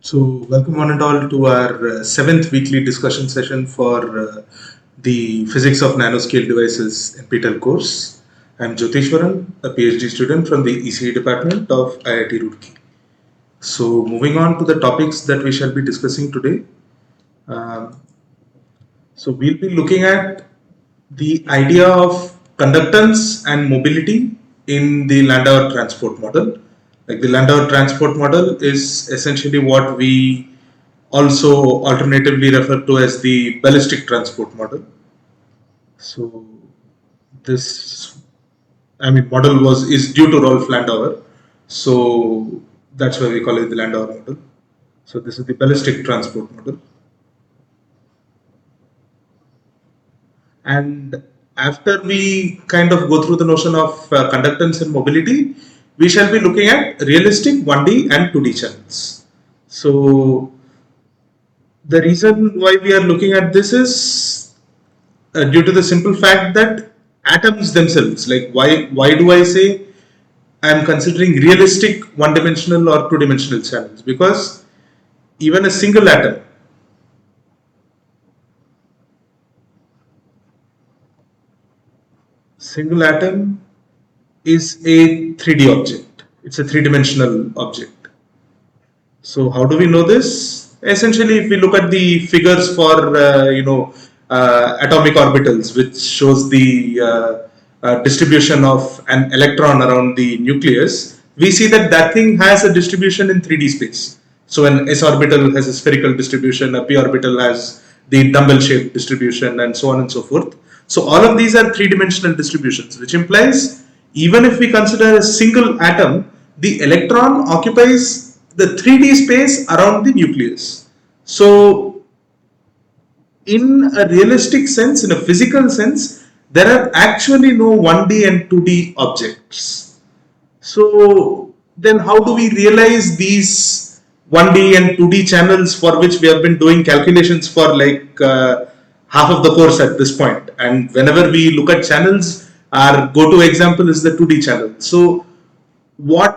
So, welcome one and all to our seventh weekly discussion session for the Physics of Nanoscale Devices NPTEL course. I'm Jyotishwaran, a PhD student from the ECE department of IIT Roorkee. So, moving on to the topics that we shall be discussing today. So, we'll be looking at the idea of conductance and mobility in the Landauer transport model. Like the Landauer transport model is essentially what we also alternatively referred to as the ballistic transport model. So this, model is due to Rolf Landauer. So that's why we call it the Landauer model. So this is the ballistic transport model. And after we kind of go through the notion of conductance and mobility, we shall be looking at realistic 1D and 2D channels. So the reason why we are looking at this is due to the simple fact that atoms themselves, like why do I say I am considering realistic one-dimensional or two-dimensional channels? Because even a single atom is a 3D object. It's a three-dimensional object. So how do we know this? Essentially, if we look at the figures for atomic orbitals, which shows the distribution of an electron around the nucleus, we see that that thing has a distribution in 3D space. So an s orbital has a spherical distribution, a p orbital has the dumbbell-shaped distribution, and so on and so forth. So all of these are three-dimensional distributions, which implies even if we consider a single atom, the electron occupies the 3D space around the nucleus. So in a realistic sense, in a physical sense, there are actually no 1D and 2D objects. So then how do we realize these 1D and 2D channels for which we have been doing calculations for like half of the course at this point? And whenever we look at channels, our go-to example is the 2D channel. So why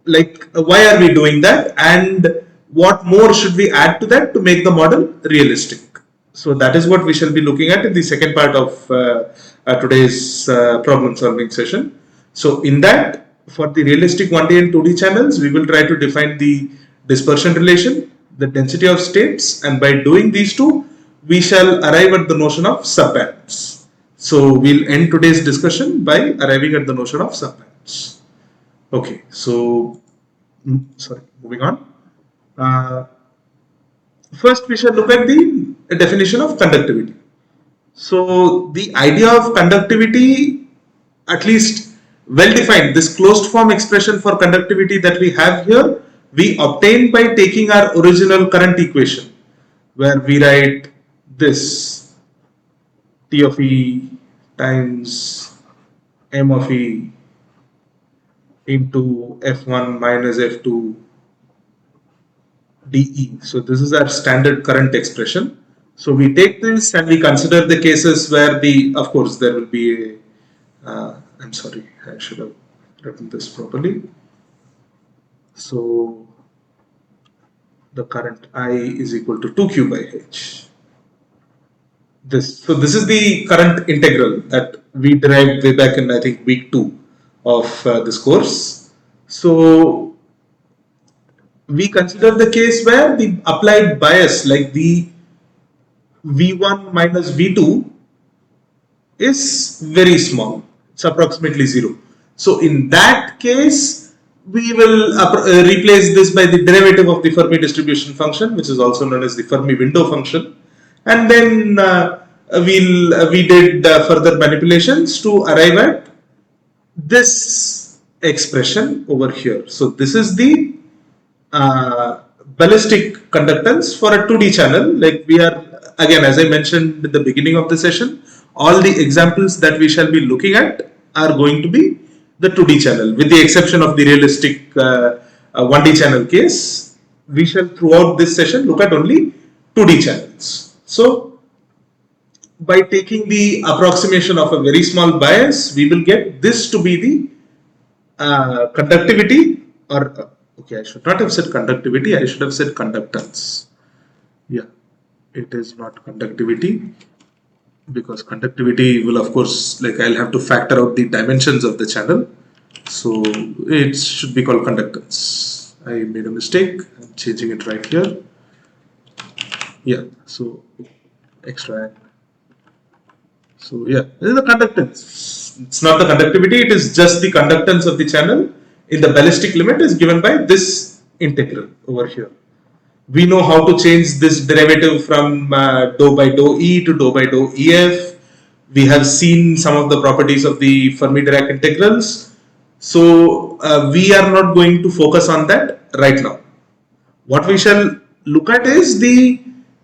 are we doing that, and what more should we add to that to make the model realistic? So that is what we shall be looking at in the second part of today's problem solving session. So in that, for the realistic 1D and 2D channels, we will try to define the dispersion relation, the density of states, and by doing these two, we shall arrive at the notion of subbands. So we'll end today's discussion by arriving at the notion of subbands. Okay, so moving on. First, we shall look at the definition of conductivity. So the idea of conductivity, at least well defined, this closed form expression for conductivity that we have here, we obtain by taking our original current equation, where we write this T of E times M of E into F1 minus F2 dE. So this is our standard current expression. So we take this and we consider the cases where of course there will be I'm sorry, I should have written this properly. So the current I is equal to 2Q by H. So this is the current integral that we derived way back in, I think, week 2 of this course. So we consider the case where the applied bias, like the V1 minus V2, is very small. It's approximately 0. So in that case, we will replace this by the derivative of the Fermi distribution function, which is also known as the Fermi window function. And then we did further manipulations to arrive at this expression over here. So this is the ballistic conductance for a 2D channel. Like we are, again, as I mentioned at the beginning of the session, all the examples that we shall be looking at are going to be the 2D channel, with the exception of the realistic 1D channel case. We shall throughout this session look at only 2D channels. So by taking the approximation of a very small bias, we will get this to be the conductivity, or Okay, I should not have said conductivity, I should have said conductance. Yeah, it is not conductivity, because conductivity will, of course, like I'll have to factor out the dimensions of the channel. So it should be called conductance. I made a mistake. I'm changing it right here. Yeah, so extra. So yeah, this is the conductance. It's not the conductivity, it is just the conductance of the channel in the ballistic limit is given by this integral over here. We know how to change this derivative from dou by dou E to dou by dou EF. We have seen some of the properties of the Fermi-Dirac integrals. So we are not going to focus on that right now. What we shall look at is the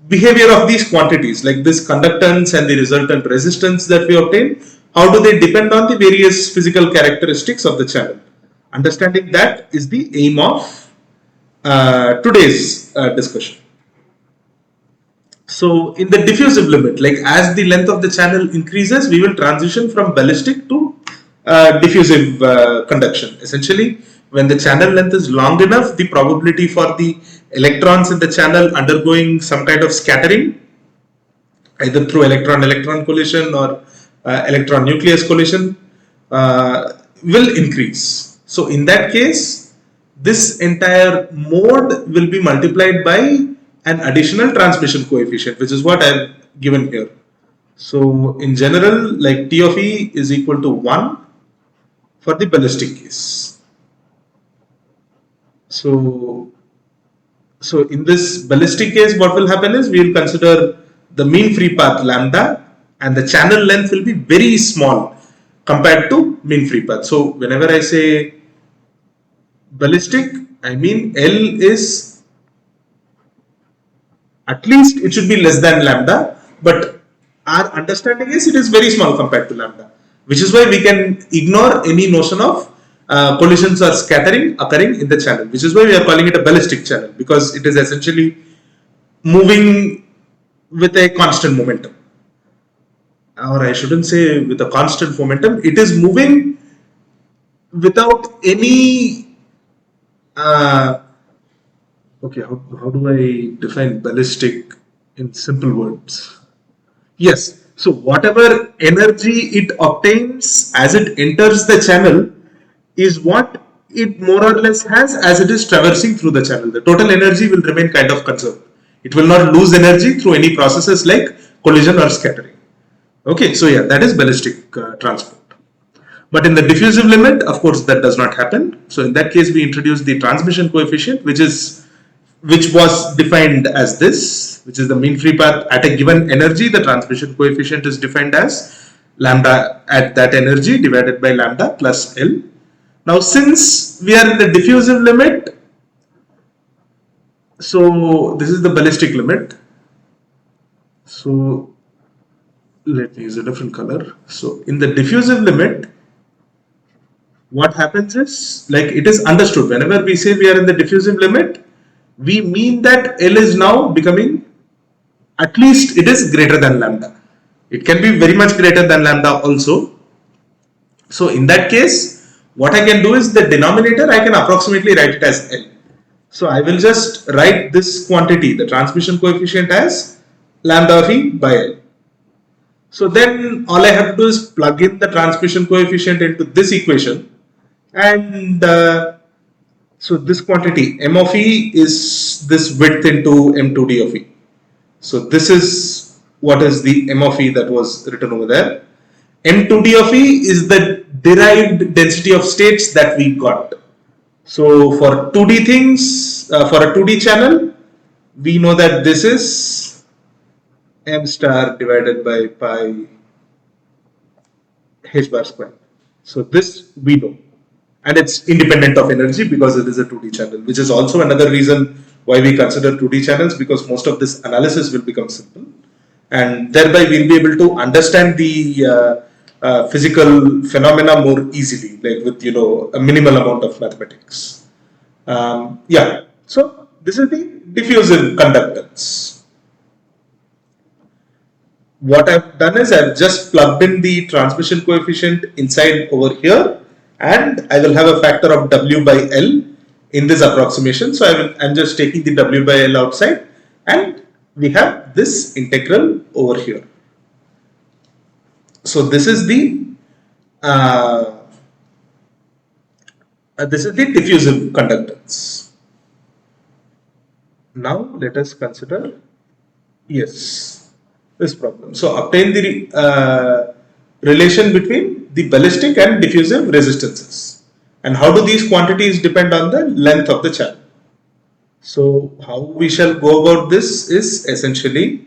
behavior of these quantities, like this conductance and the resultant resistance that we obtain. How do they depend on the various physical characteristics of the channel? Understanding that is the aim of today's discussion. So in the diffusive limit, like as the length of the channel increases, we will transition from ballistic to diffusive conduction. Essentially, when the channel length is long enough, the probability for the electrons in the channel undergoing some kind of scattering, either through electron-electron collision or electron-nucleus collision, will increase. So in that case, this entire mode will be multiplied by an additional transmission coefficient, which is what I have given here. So in general, like T of E is equal to 1 for the ballistic case. So in this ballistic case, what will happen is we will consider the mean free path lambda, and the channel length will be very small compared to mean free path. So whenever I say ballistic, I mean L is, at least it should be less than lambda, but our understanding is it is very small compared to lambda, which is why we can ignore any notion of collisions or scattering occurring in the channel, which is why we are calling it a ballistic channel, because it is essentially moving with a constant momentum. Or I shouldn't say with a constant momentum, it is moving without any okay, how do I define ballistic in simple words? Yes, so whatever energy it obtains as it enters the channel is what it more or less has as it is traversing through the channel. The total energy will remain kind of conserved. It will not lose energy through any processes like collision or scattering. Okay, so yeah, that is ballistic transport. But in the diffusive limit, of course, that does not happen. So in that case, we introduce the transmission coefficient, which was defined as this, which is the mean free path at a given energy. The transmission coefficient is defined as lambda at that energy divided by lambda plus L. Now, since we are in the diffusive limit, so this is the ballistic limit. So let me use a different color. So in the diffusive limit, what happens is, like, it is understood whenever we say we are in the diffusive limit, we mean that L is now becoming, at least it is greater than lambda. It can be very much greater than lambda also. So in that case, what I can do is the denominator, I can approximately write it as L. So I will just write this quantity, the transmission coefficient, as lambda of E by L. So then all I have to do is plug in the transmission coefficient into this equation, and so this quantity M of E is this width into M2D of E. So this is what is the M of E that was written over there. M2D of E is the derived density of states that we got. So for 2D things, for a 2D channel, we know that this is M star divided by pi H bar square. So this we know. And it's independent of energy because it is a 2D channel, which is also another reason why we consider 2D channels, because most of this analysis will become simple, and thereby we'll be able to understand the physical phenomena more easily, like with a minimal amount of mathematics. Yeah, so this is the diffusive conductance. What I've done is I've just plugged in the transmission coefficient inside over here, and I will have a factor of W by L in this approximation. So I'm just taking the W by L outside, and we have this integral over here. So this is the diffusive conductance. Now let us consider, yes, this problem. So obtain the relation between the ballistic and diffusive resistances, and how do these quantities depend on the length of the channel. So how we shall go about this is essentially,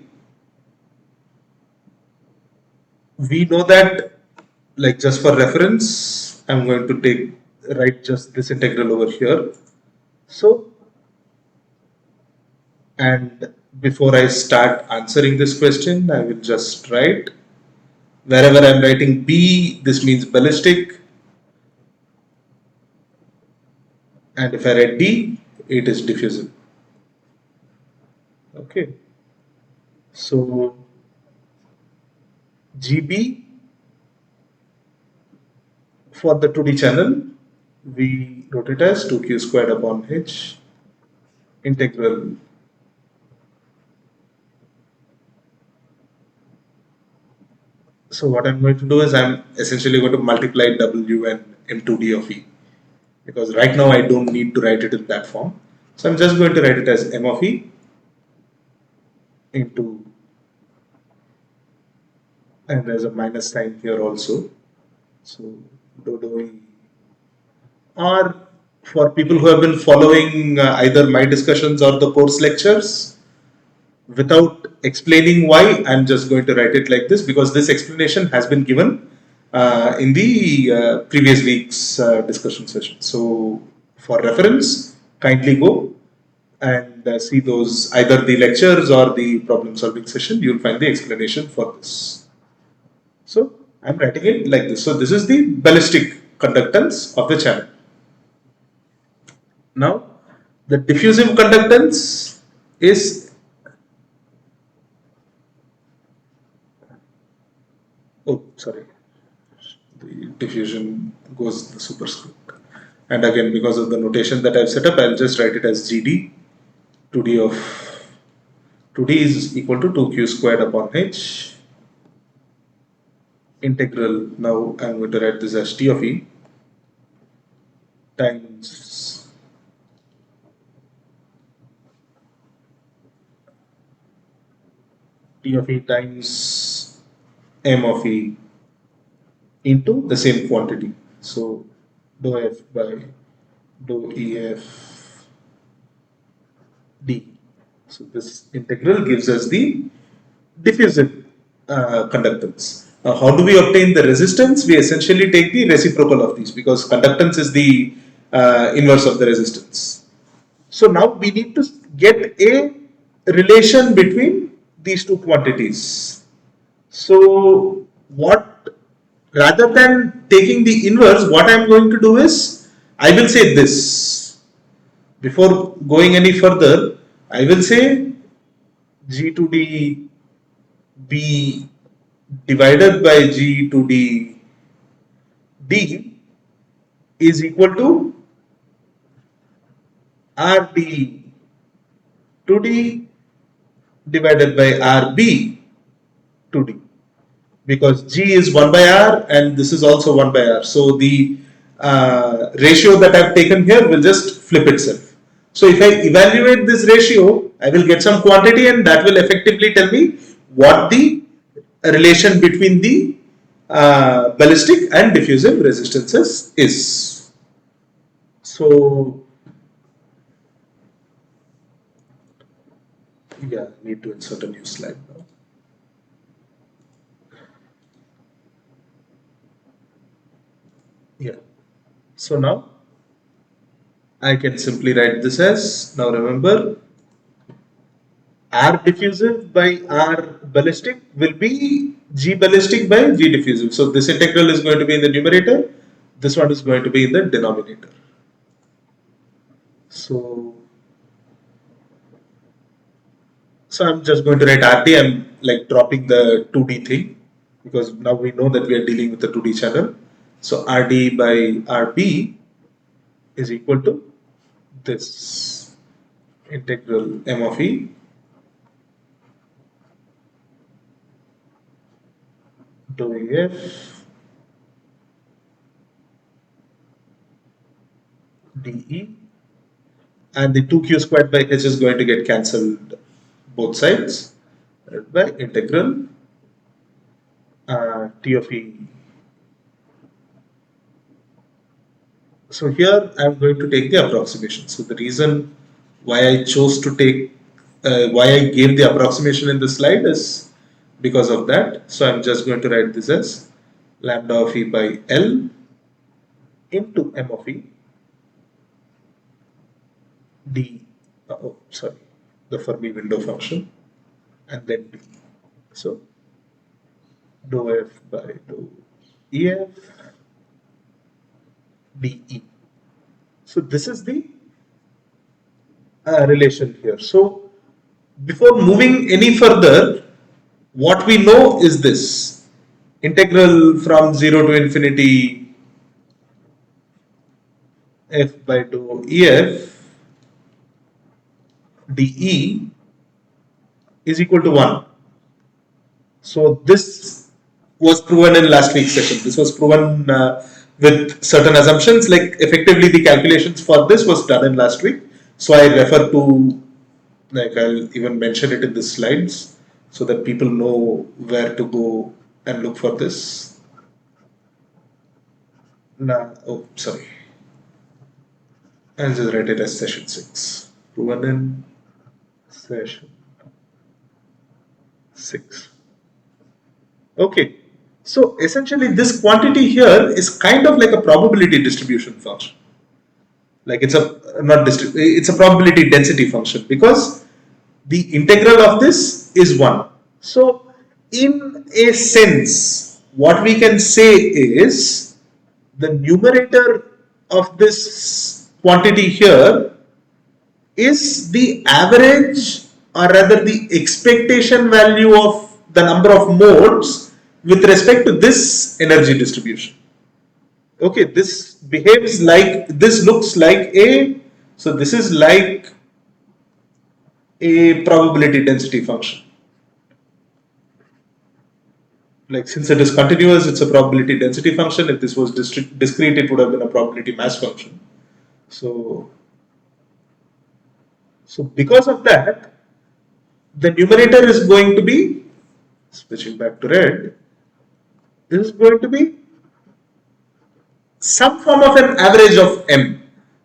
we know that, like, just for reference, I'm going to write just this integral over here. So, and before I start answering this question, I will just write, wherever I'm writing B, this means ballistic, and if I write D, it is diffusive. Okay, so GB for the 2D channel, we wrote it as 2q squared upon h integral So what I'm going to do is I'm essentially going to multiply W and M2D of E, because right now I don't need to write it in that form. So I'm just going to write it as M of E into, and there's a minus sign here also. So dou E. Or for people who have been following either my discussions or the course lectures, without explaining why, I'm just going to write it like this, because this explanation has been given in the previous week's discussion session. So for reference, kindly go and see those, either the lectures or the problem solving session. You'll find the explanation for this. So I'm writing it like this. So this is the ballistic conductance of the channel. Now the diffusive conductance is, oh sorry, the diffusion goes the superscript, and again, because of the notation that I've set up, I'll just write it as GD. 2D of 2D is equal to 2q squared upon h integral. Now I'm going to write this as T of E times T of E times M of E into the same quantity. So dou F by dou EF D. So this integral gives us the diffusive conductance. Now, how do we obtain the resistance? We essentially take the reciprocal of these, because conductance is the inverse of the resistance. So now we need to get a relation between these two quantities. So rather than taking the inverse, what I am going to do is, I will say this. Before going any further, I will say G to D B divided by G to D D is equal to RD to D divided by RB to D, because G is 1 by R and this is also 1 by R. So the ratio that I've taken here will just flip itself. So if I evaluate this ratio, I will get some quantity, and that will effectively tell me what the relation between the ballistic and diffusive resistances is. So yeah, I need to insert a new slide now. Yeah. So now I can simply write this as, now remember, R diffusive by R ballistic will be G ballistic by G diffusive. So this integral is going to be in the numerator, this one is going to be in the denominator. So I'm just going to write RT. I'm like dropping the 2D thing, because now we know that we are dealing with the 2D channel. So RD by RB is equal to this integral m of e dou ef dE, and the 2q squared by h is going to get cancelled both sides by integral t of e. So here I am going to take the approximation. So the reason why I chose to take, why I gave the approximation in the slide is because of that. So I'm just going to write this as lambda of e by L into m of e d, the Fermi window function, and then d. So dou f by dou ef dE. So this is the relation here. So before moving any further, what we know is this: integral from 0 to infinity f by dou ef dE is equal to 1. So this was proven in last week's session. This was proven with certain assumptions, like effectively the calculations for this was done in last week. So I refer to, like I'll even mention it in the slides so that people know where to go and look for this. I'll just write it as session 6. Proven in session 6. Okay. So essentially this quantity here is kind of like a probability distribution function. Like it's a probability density function, because the integral of this is 1. So in a sense, what we can say is the numerator of this quantity here is the average, or rather the expectation value of the number of modes with respect to this energy distribution. Okay, this behaves like, this looks like so this is like a probability density function. Like, since it is continuous, it's a probability density function. If this was discrete, it would have been a probability mass function. So because of that, the numerator is going to be, switching back to red, is going to be some form of an average of m.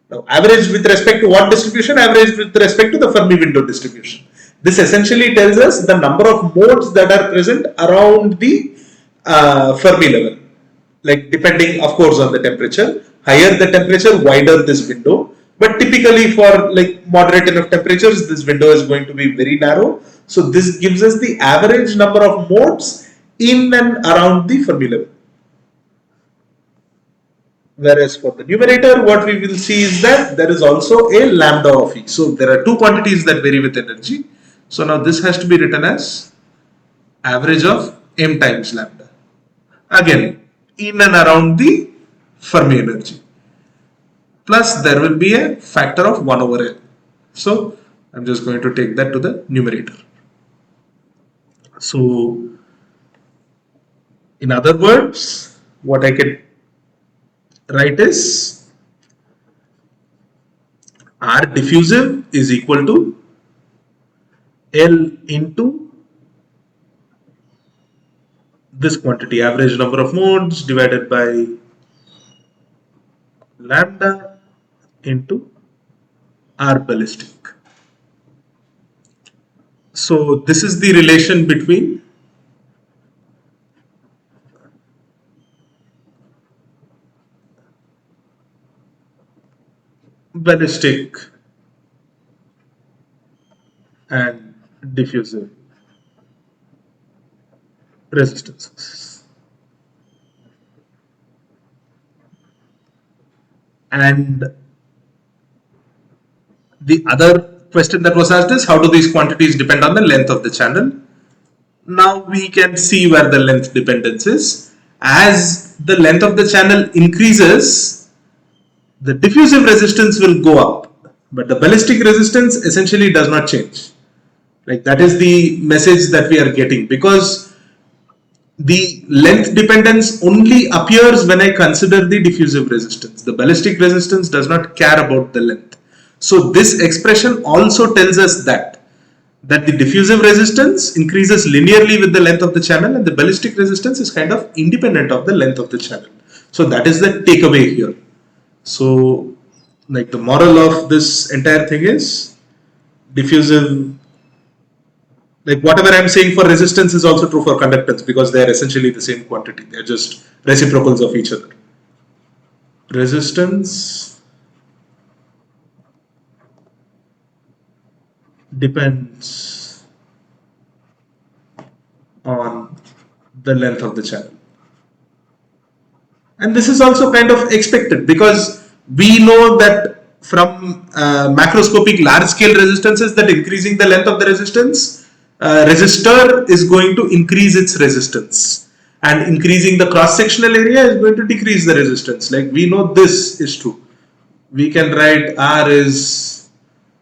Now, average with respect to what distribution? Average with respect to the Fermi window distribution. This essentially tells us the number of modes that are present around the Fermi level. Like, depending, of course, on the temperature. Higher the temperature, wider this window. But typically for like moderate enough temperatures, this window is going to be very narrow. So this gives us the average number of modes in and around the Fermi level. Whereas for the numerator, what we will see is that there is also a lambda of E. So there are two quantities that vary with energy. So now this has to be written as average of m times lambda. Again, in and around the Fermi energy. Plus there will be a factor of 1 over L. So I'm just going to take that to the numerator. So in other words, what I can write is R diffusive is equal to L into this quantity, average number of modes divided by lambda into R ballistic. So this is the relation between ballistic and diffusive resistances. And the other question that was asked is, how do these quantities depend on the length of the channel? Now we can see where the length dependence is. As the length of the channel increases, the diffusive resistance will go up. But the ballistic resistance essentially does not change. Like that is the message that we are getting, because the length dependence only appears when I consider the diffusive resistance. The ballistic resistance does not care about the length. So this expression also tells us that the diffusive resistance increases linearly with the length of the channel, and the ballistic resistance is kind of independent of the length of the channel. So that is the takeaway here. So like the moral of this entire thing is diffusive, like whatever I'm saying for resistance is also true for conductance, because they are essentially the same quantity. They're just reciprocals of each other. Resistance depends on the length of the channel. And this is also kind of expected, because we know that from macroscopic large scale resistances that increasing the length of the resistance, resistor is going to increase its resistance, and increasing the cross sectional area is going to decrease the resistance. Like we know this is true. We can write R is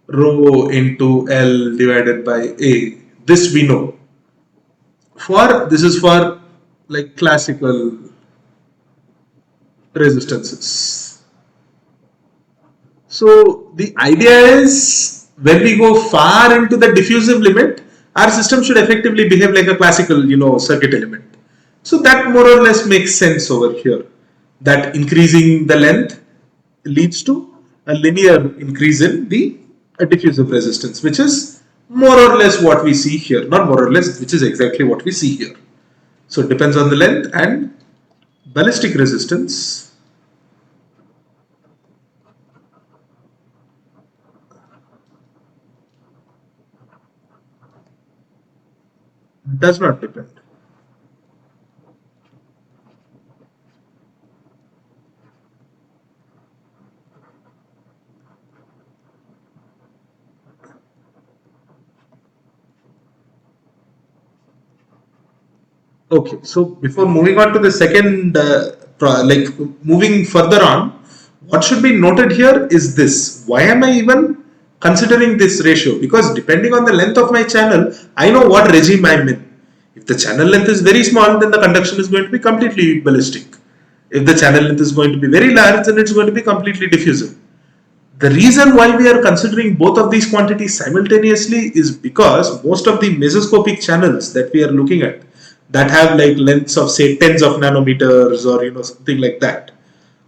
rho into L divided by A. This we know. This is for like classical resistances. So the idea is when we go far into the diffusive limit, our system should effectively behave like a classical, circuit element. So that more or less makes sense over here. That increasing the length leads to a linear increase in the diffusive resistance, which is more or less what we see here. Not more or less, which is exactly what we see here. So it depends on the length, and ballistic resistance does not depend. Okay, so before moving on to the second, like moving further on, what should be noted here is this. Why am I even considering this ratio? Because depending on the length of my channel, I know what regime I'm in. If the channel length is very small, then the conduction is going to be completely ballistic. If the channel length is going to be very large, then it's going to be completely diffusive. The reason why we are considering both of these quantities simultaneously is because most of the mesoscopic channels that we are looking at, that have like lengths of say tens of nanometers or something like that.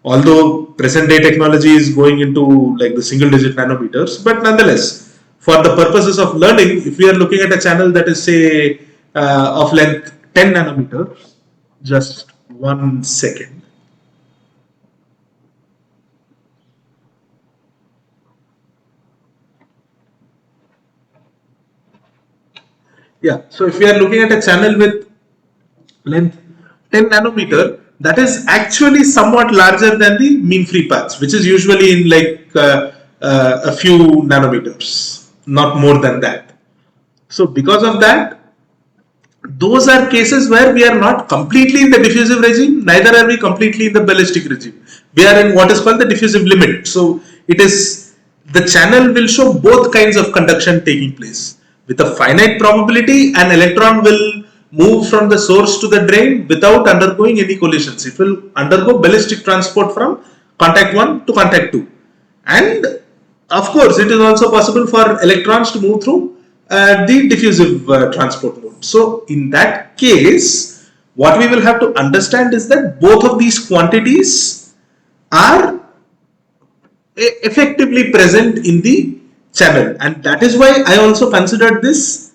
Although present day technology is going into like the single digit nanometers, but nonetheless, for the purposes of learning, if we are looking at a channel that is say of length 10 nanometers, just 1 second. Yeah, so if we are looking at a channel with length 10 nanometer, that is actually somewhat larger than the mean free paths, which is usually in like a few nanometers, not more than that. So because of that, those are cases where we are not completely in the diffusive regime, neither are we completely in the ballistic regime. We are in what is called the diffusive limit. So it is, the channel will show both kinds of conduction taking place. With a finite probability, an electron will move from the source to the drain without undergoing any collisions. It will undergo ballistic transport from contact 1 to contact 2. And of course, it is also possible for electrons to move through the diffusive transport mode. So in that case, what we will have to understand is that both of these quantities are effectively present in the channel, and that is why I also considered this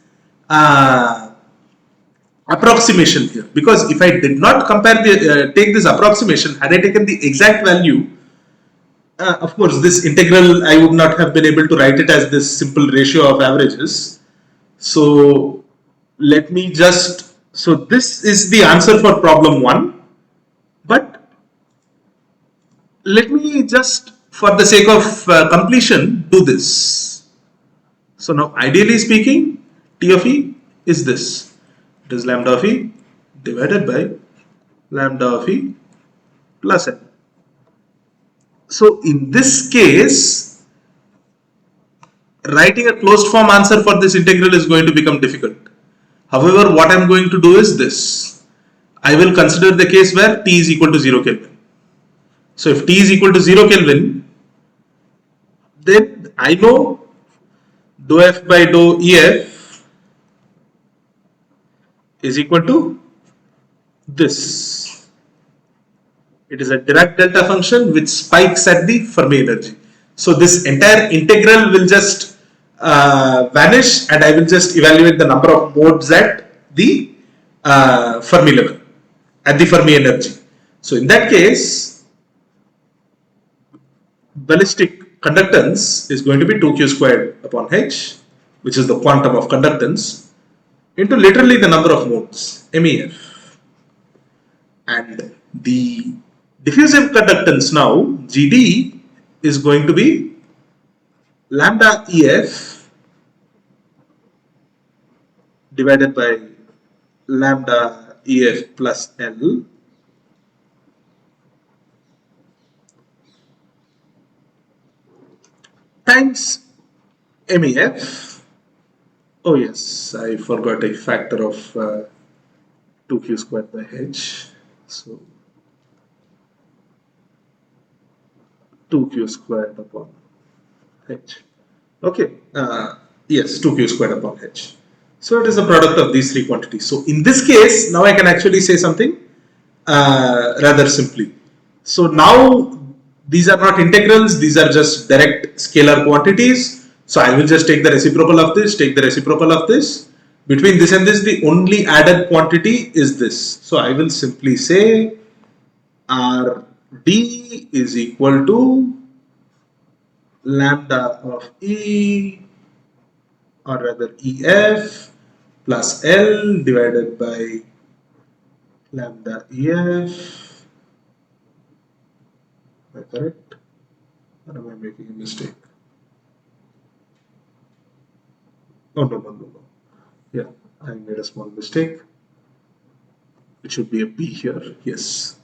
approximation here, because if I did not take this approximation, had I taken the exact value, of course this integral I would not have been able to write it as this simple ratio of averages. So let me just, so this is the answer for problem 1, but let me just, for the sake of completion, do this. So now ideally speaking, T of E is this. It is lambda of E divided by lambda of E plus N. So in this case, writing a closed form answer for this integral is going to become difficult. However, what I'm going to do is this. I will consider the case where T is equal to 0 Kelvin. So if T is equal to 0 Kelvin, then I know dou F by dou EF is equal to this. It is a Dirac delta function which spikes at the Fermi energy. So this entire integral will just vanish, and I will just evaluate the number of modes at the Fermi level, at the Fermi energy. So in that case, ballistic conductance is going to be 2q squared upon h, which is the quantum of conductance, into literally the number of modes, MEF. And the diffusive conductance now, GD, is going to be lambda EF divided by lambda EF plus L times MEF. Oh yes, I forgot a factor of 2q squared by h. So 2q squared upon h. Okay, yes, 2q squared upon h. So it is a product of these three quantities. So in this case, now I can actually say something rather simply. So now these are not integrals, these are just direct scalar quantities. So I will just take the reciprocal of this, take the reciprocal of this. Between this and this, the only added quantity is this. So I will simply say RD is equal to lambda of E, or rather EF, plus L divided by lambda EF. Am I correct? Or am I making a mistake? Oh, no. Yeah, I made a small mistake. It should be a P here. Yes.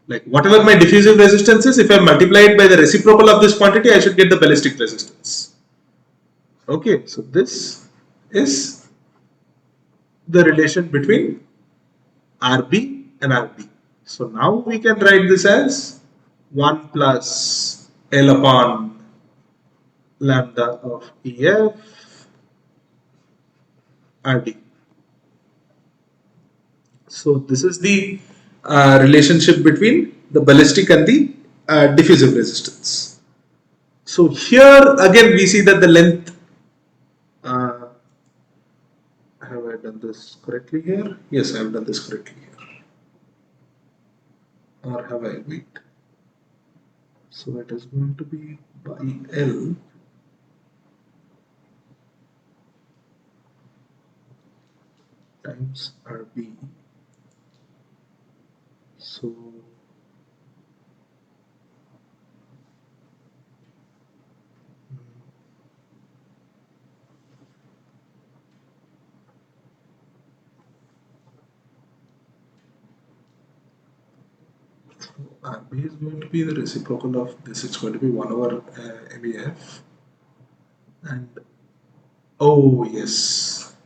Like whatever my diffusive resistance is, if I multiply it by the reciprocal of this quantity, I should get the ballistic resistance. Okay, so this is the relation between RB and RD. So now we can write this as 1 plus L upon lambda of EF RD. So this is the relationship between the ballistic and the diffusive resistance. So here again we see that the length, have I done this correctly here? Yes, I have done this correctly here. Or have I? Wait. So it is going to be by L times RB. So RB is going to be the reciprocal of this. It's going to be 1 over MEF. And oh yes,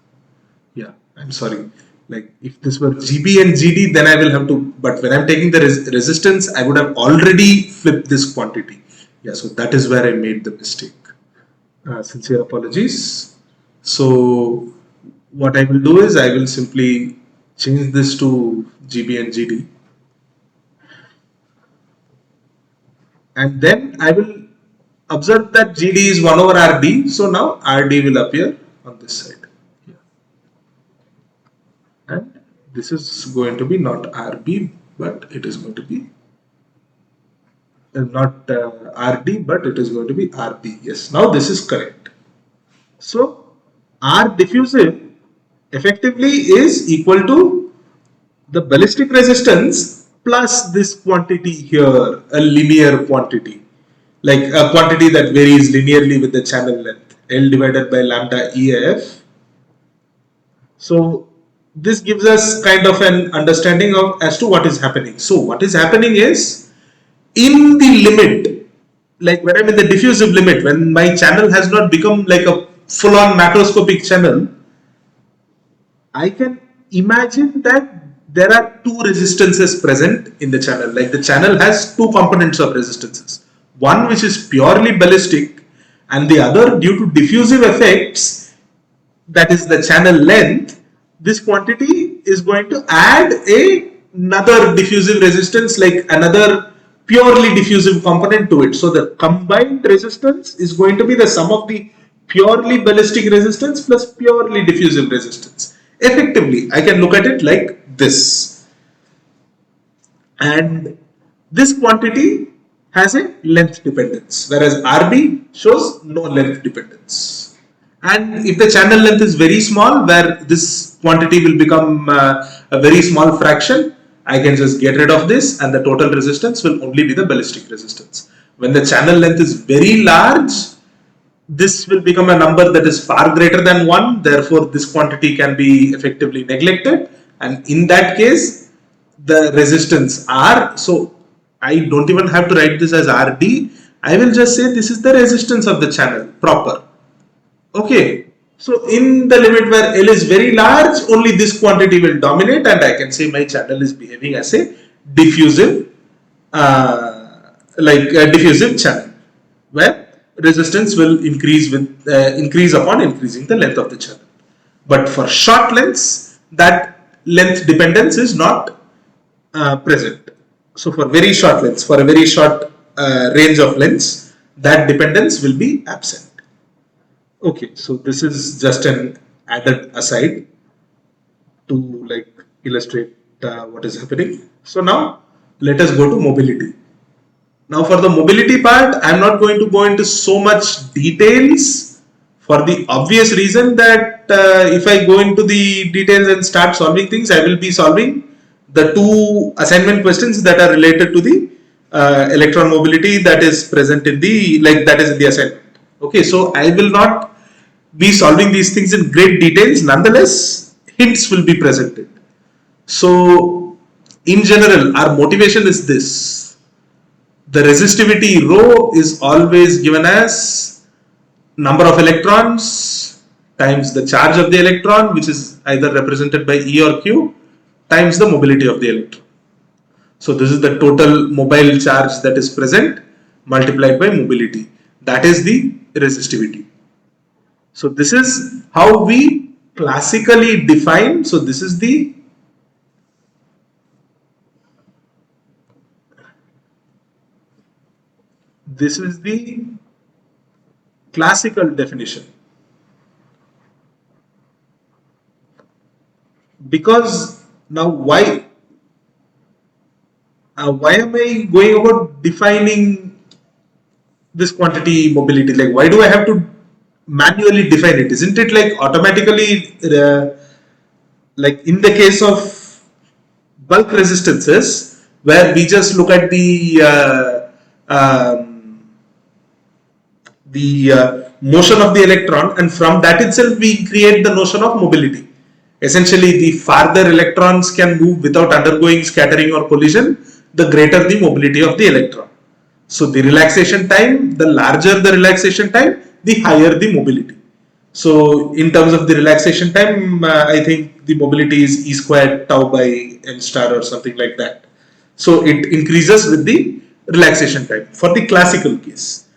yeah, I'm sorry. Like if this were GB and GD, then I will have to, but when I'm taking the resistance, I would have already flipped this quantity. Yeah, so that is where I made the mistake. Sincere apologies. So what I will do is I will simply change this to GB and GD. And then I will observe that GD is 1 over RD. So now RD will appear on this side. And this is going to be not RB, but it is going to be not RD, but it is going to be RB. Yes, now this is correct. So R diffusive effectively is equal to the ballistic resistance plus this quantity here, a linear quantity, like a quantity that varies linearly with the channel length, L divided by lambda EF. So this gives us kind of an understanding of as to what is happening. So what is happening is, in the limit like when I'm in the diffusive limit, when my channel has not become like a full-on macroscopic channel, I can imagine that there are two resistances present in the channel. Like the channel has two components of resistances. One which is purely ballistic, and the other due to diffusive effects, that is the channel length. This quantity is going to add another diffusive resistance, like another purely diffusive component to it. So the combined resistance is going to be the sum of the purely ballistic resistance plus purely diffusive resistance. Effectively, I can look at it like this. And this quantity has a length dependence, whereas RB shows no length dependence. And if the channel length is very small, where this quantity will become a very small fraction, I can just get rid of this and the total resistance will only be the ballistic resistance. When the channel length is very large, this will become a number that is far greater than 1, therefore this quantity can be effectively neglected, and in that case the resistance R, so I don't even have to write this as RD, I will just say this is the resistance of the channel proper. Okay, so in the limit where L is very large, only this quantity will dominate and I can say my channel is behaving as a diffusive, diffusive channel, where resistance will increase with increase upon increasing the length of the channel. But for short lengths, that length dependence is not present. So for very short lengths, for a very short range of lengths, that dependence will be absent. Okay, so this is just an added aside to like illustrate what is happening. So now let us go to mobility. Now for the mobility part, I am not going to go into so much details for the obvious reason that if I go into the details and start solving things, I will be solving the two assignment questions that are related to the electron mobility that is present in the, that is in the assignment. Okay, so I will not be solving these things in great details. Nonetheless, hints will be presented. So in general, our motivation is this. The resistivity rho is always given as number of electrons times the charge of the electron, which is either represented by E or Q, times the mobility of the electron. So this is the total mobile charge that is present multiplied by mobility. That is the resistivity. So this is how we classically define. So this is the classical definition. Because now why am I going about defining this quantity mobility? Like, why do I have to manually define it? Isn't it like automatically like in the case of bulk resistances, where we just look at the motion of the electron, and from that itself we create the notion of mobility. Essentially, the farther electrons can move without undergoing scattering or collision, the greater the mobility of the electron. So the relaxation time, the larger the relaxation time, the higher the mobility. So in terms of the relaxation time, I think the mobility is E squared tau by m star or something like that. So it increases with the relaxation time for the classical case.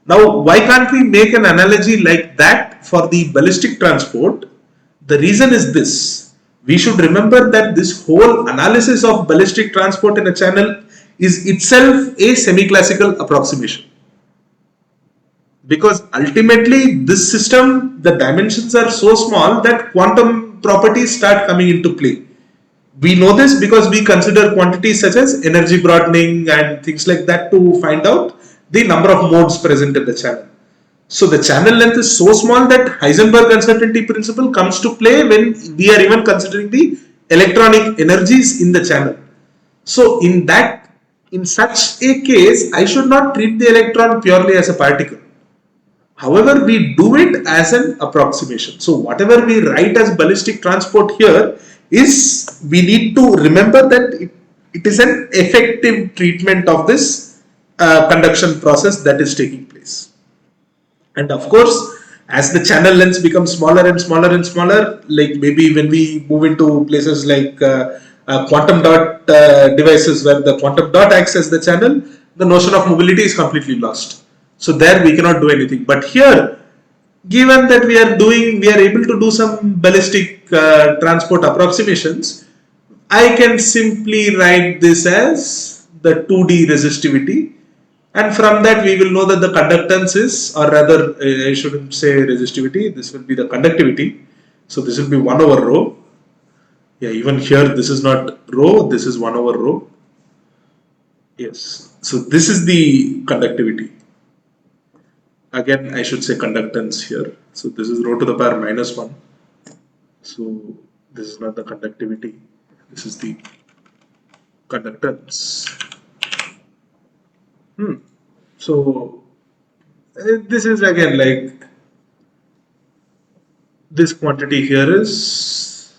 Now, why can't we make an analogy like that for the ballistic transport? The reason is this. We should remember that this whole analysis of ballistic transport in a channel is itself a semi-classical approximation. Because ultimately this system, the dimensions are so small that quantum properties start coming into play. We know this because we consider quantities such as energy broadening and things like that to find out the number of modes present in the channel. So the channel length is so small that Heisenberg uncertainty principle comes to play when we are even considering the electronic energies in the channel. So in such a case, I should not treat the electron purely as a particle. However, we do it as an approximation. So whatever we write as ballistic transport here we need to remember that it is an effective treatment of this conduction process that is taking place. And of course, as the channel lengths become smaller and smaller and smaller, like maybe when we move into places like quantum dot devices where the quantum dot acts as the channel, the notion of mobility is completely lost. So there we cannot do anything. But here, given that we are able to do some ballistic transport approximations, I can simply write this as the 2D resistivity, and from that we will know that the conductance is, or rather I shouldn't say resistivity, this will be the conductivity. So this will be 1 over rho. Yeah, even here this is not rho, this is 1 over rho. Yes, so this is the conductivity. Again, I should say conductance here. So this is rho to the power minus 1. So this is not the conductivity, this is the conductance. So this is again like this quantity here is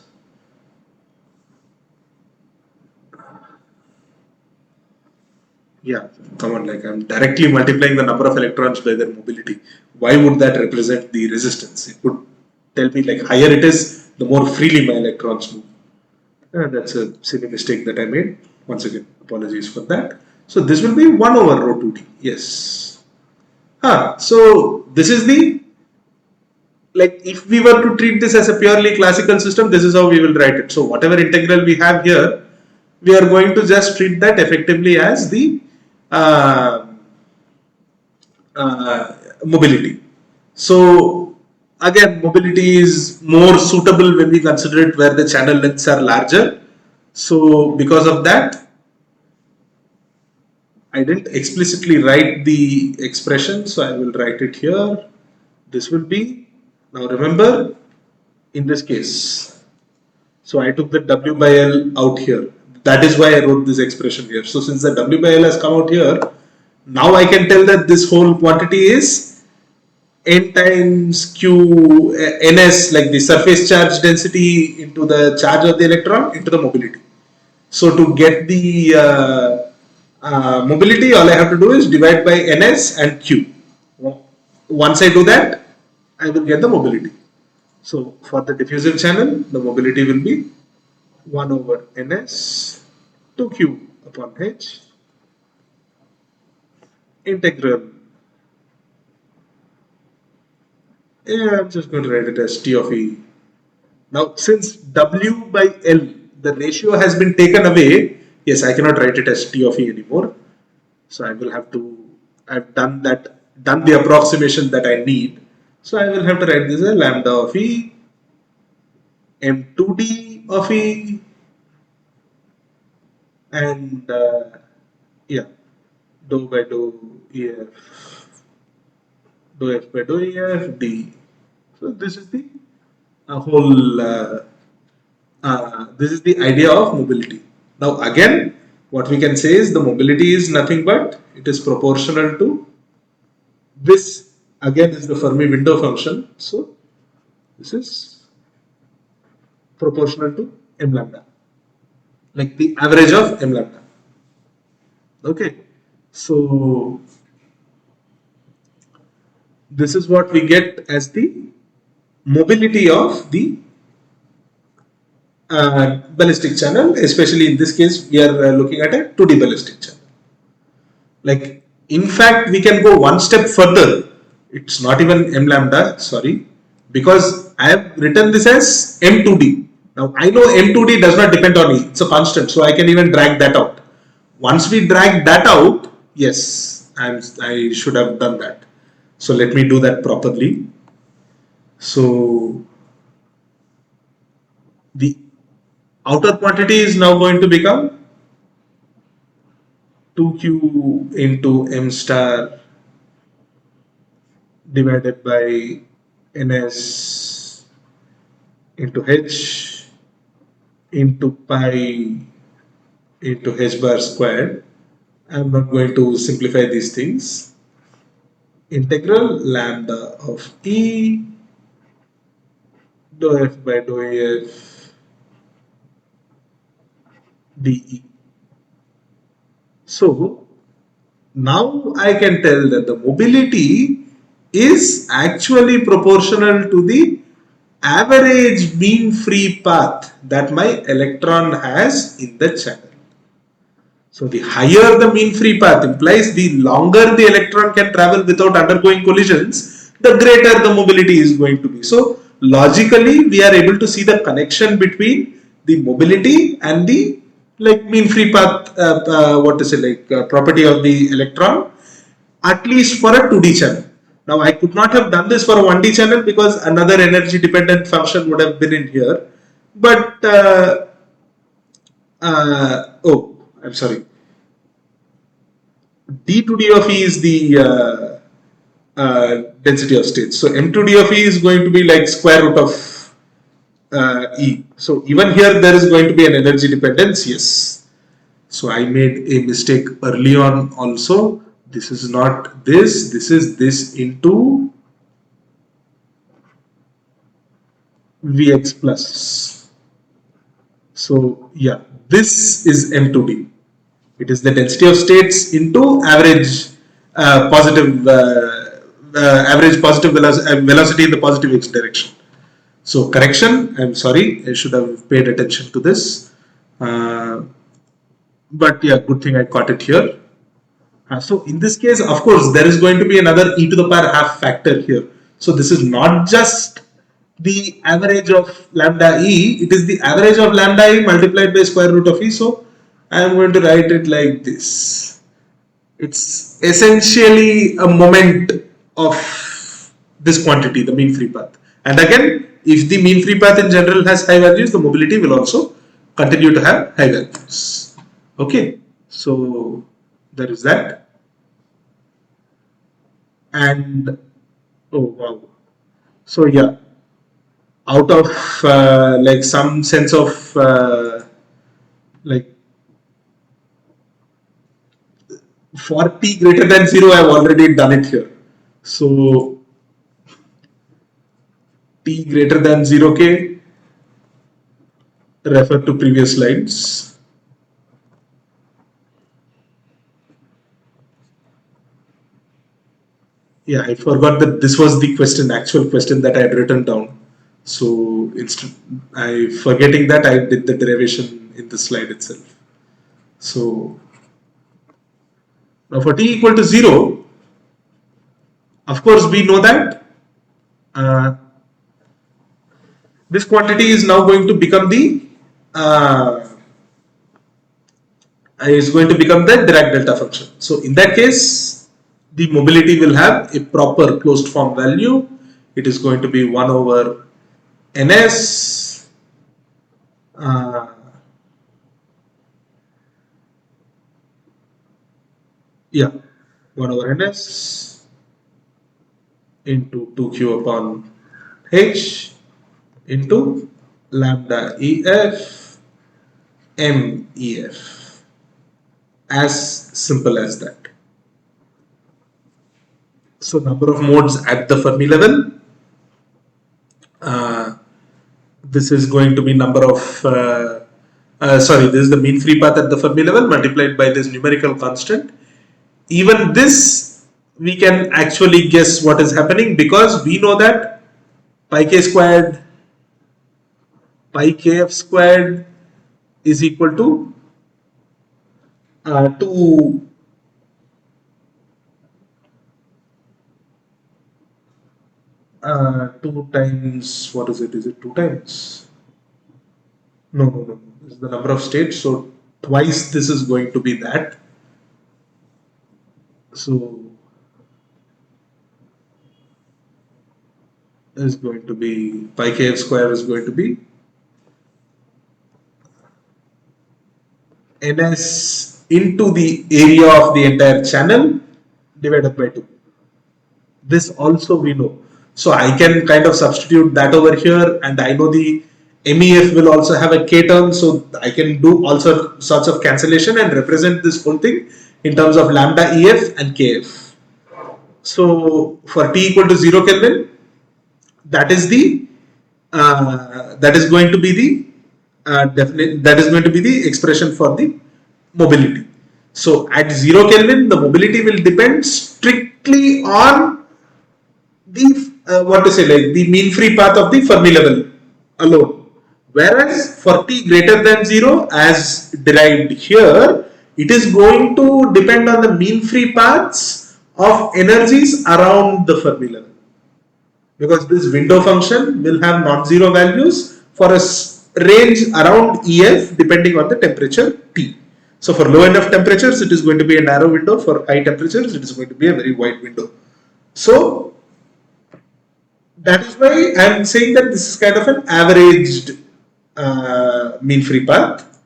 yeah, come on, like I'm directly multiplying the number of electrons by their mobility. Why would that represent the resistance? It would tell me like higher it is, the more freely my electrons move. That's a silly mistake that I made. Once again, apologies for that. So this will be 1 over rho 2t. Yes. So this is the, like if we were to treat this as a purely classical system, this is how we will write it. So whatever integral we have here, we are going to just treat that effectively as the uh, mobility. So again, mobility is more suitable when we consider it where the channel lengths are larger. So because of that, I didn't explicitly write the expression, so I will write it here. This will be, now remember, in this case, so I took the W by L out here. That is why I wrote this expression here. So since the W by L has come out here, now I can tell that this whole quantity is N times Q Ns, like the surface charge density into the charge of the electron into the mobility. So to get the mobility, all I have to do is divide by Ns and Q. Once I do that, I will get the mobility. So for the diffusive channel, the mobility will be 1 over Ns to Q upon H integral. Yeah, I'm just going to write it as T of E. Now, since W by L, the ratio has been taken away, yes, I cannot write it as T of E anymore. So I will have to, I've done that, done the approximation that I need. So I will have to write this as lambda of E, M2D of E, and yeah, dou by dou EF, dou F by dou EF, D. So this is the whole, this is the idea of mobility. Now again, what we can say is the mobility is nothing but it is proportional to this, again is the Fermi window function. So this is proportional to m lambda, like the average of m lambda. Okay, so this is what we get as the mobility of the ballistic channel. Especially in this case, we are looking at a 2D ballistic channel. Like in fact, we can go one step further. It's not even m lambda, sorry, because I have written this as m2d. Now I know m2d does not depend on e, it's a constant, so I can even drag that out. Once we drag that out, yes, I should have done that. So let me do that properly. So the outer quantity is now going to become 2q into m star divided by ns into h into pi into h bar squared. I'm not going to simplify these things. Integral lambda of e dou f by dou f dE. So now I can tell that the mobility is actually proportional to the average mean free path that my electron has in the channel. So the higher the mean free path implies the longer the electron can travel without undergoing collisions, the greater the mobility is going to be. So logically we are able to see the connection between the mobility and the like mean free path what to say like property of the electron, at least for a 2D channel. Now I could not have done this for a 1D channel because another energy dependent function would have been in here, but oh, I'm sorry. D to D of E is the density of states. So M to D of E is going to be like square root of E. So even here there is going to be an energy dependence. Yes. So I made a mistake early on also. This is not this. This is this into Vx plus. So yeah, this is M to D. It is the density of states into average average positive velocity in the positive x direction. So correction, I'm sorry, I should have paid attention to this. But yeah, good thing I caught it here. So in this case, of course, there is going to be another e to the power half factor here. So this is not just the average of lambda e, it is the average of lambda e multiplied by square root of e. So I am going to write it like this. It's essentially a moment of this quantity, the mean free path. And again, if the mean free path in general has high values, the mobility will also continue to have high values. Okay, so there is that. And oh wow, so yeah, out of like some sense of like for t greater than 0, I've already done it here. So t greater than 0k, refer to previous slides. Yeah, I forgot that this was the question, actual question that I had written down. So I forgetting that I did the derivation in the slide itself. So now for t equal to 0, of course we know that this quantity is now going to become the Dirac delta function. So in that case, the mobility will have a proper closed form value. It is going to be 1 over ns yeah, 1 over ns into 2q upon h into lambda ef mef. As simple as that. So number of modes at the Fermi level. This is going to be number of this is the mean free path at the Fermi level multiplied by this numerical constant. Even this we can actually guess what is happening because we know that pi k squared pi kf squared is equal to 2 times, what is it? Is it 2 times? No. This is the number of states. So twice this is going to be that. So is going to be pi kf square is going to be ns into the area of the entire channel divided by 2. This also we know. So I can kind of substitute that over here, and I know the MEF will also have a K term, so I can do all sorts of cancellation and represent this whole thing in terms of lambda EF and KF. So for t equal to 0 Kelvin, that is the that is going to be the expression for the mobility. So at 0 Kelvin, the mobility will depend strictly on the what to say, like the mean free path of the Fermi level alone. Whereas for t greater than 0, as derived here, it is going to depend on the mean free paths of energies around the Fermi level, because this window function will have non-zero values for a range around EF depending on the temperature T. So for low enough temperatures, it is going to be a narrow window. For high temperatures, it is going to be a very wide window. So that is why I am saying that this is kind of an averaged mean free path.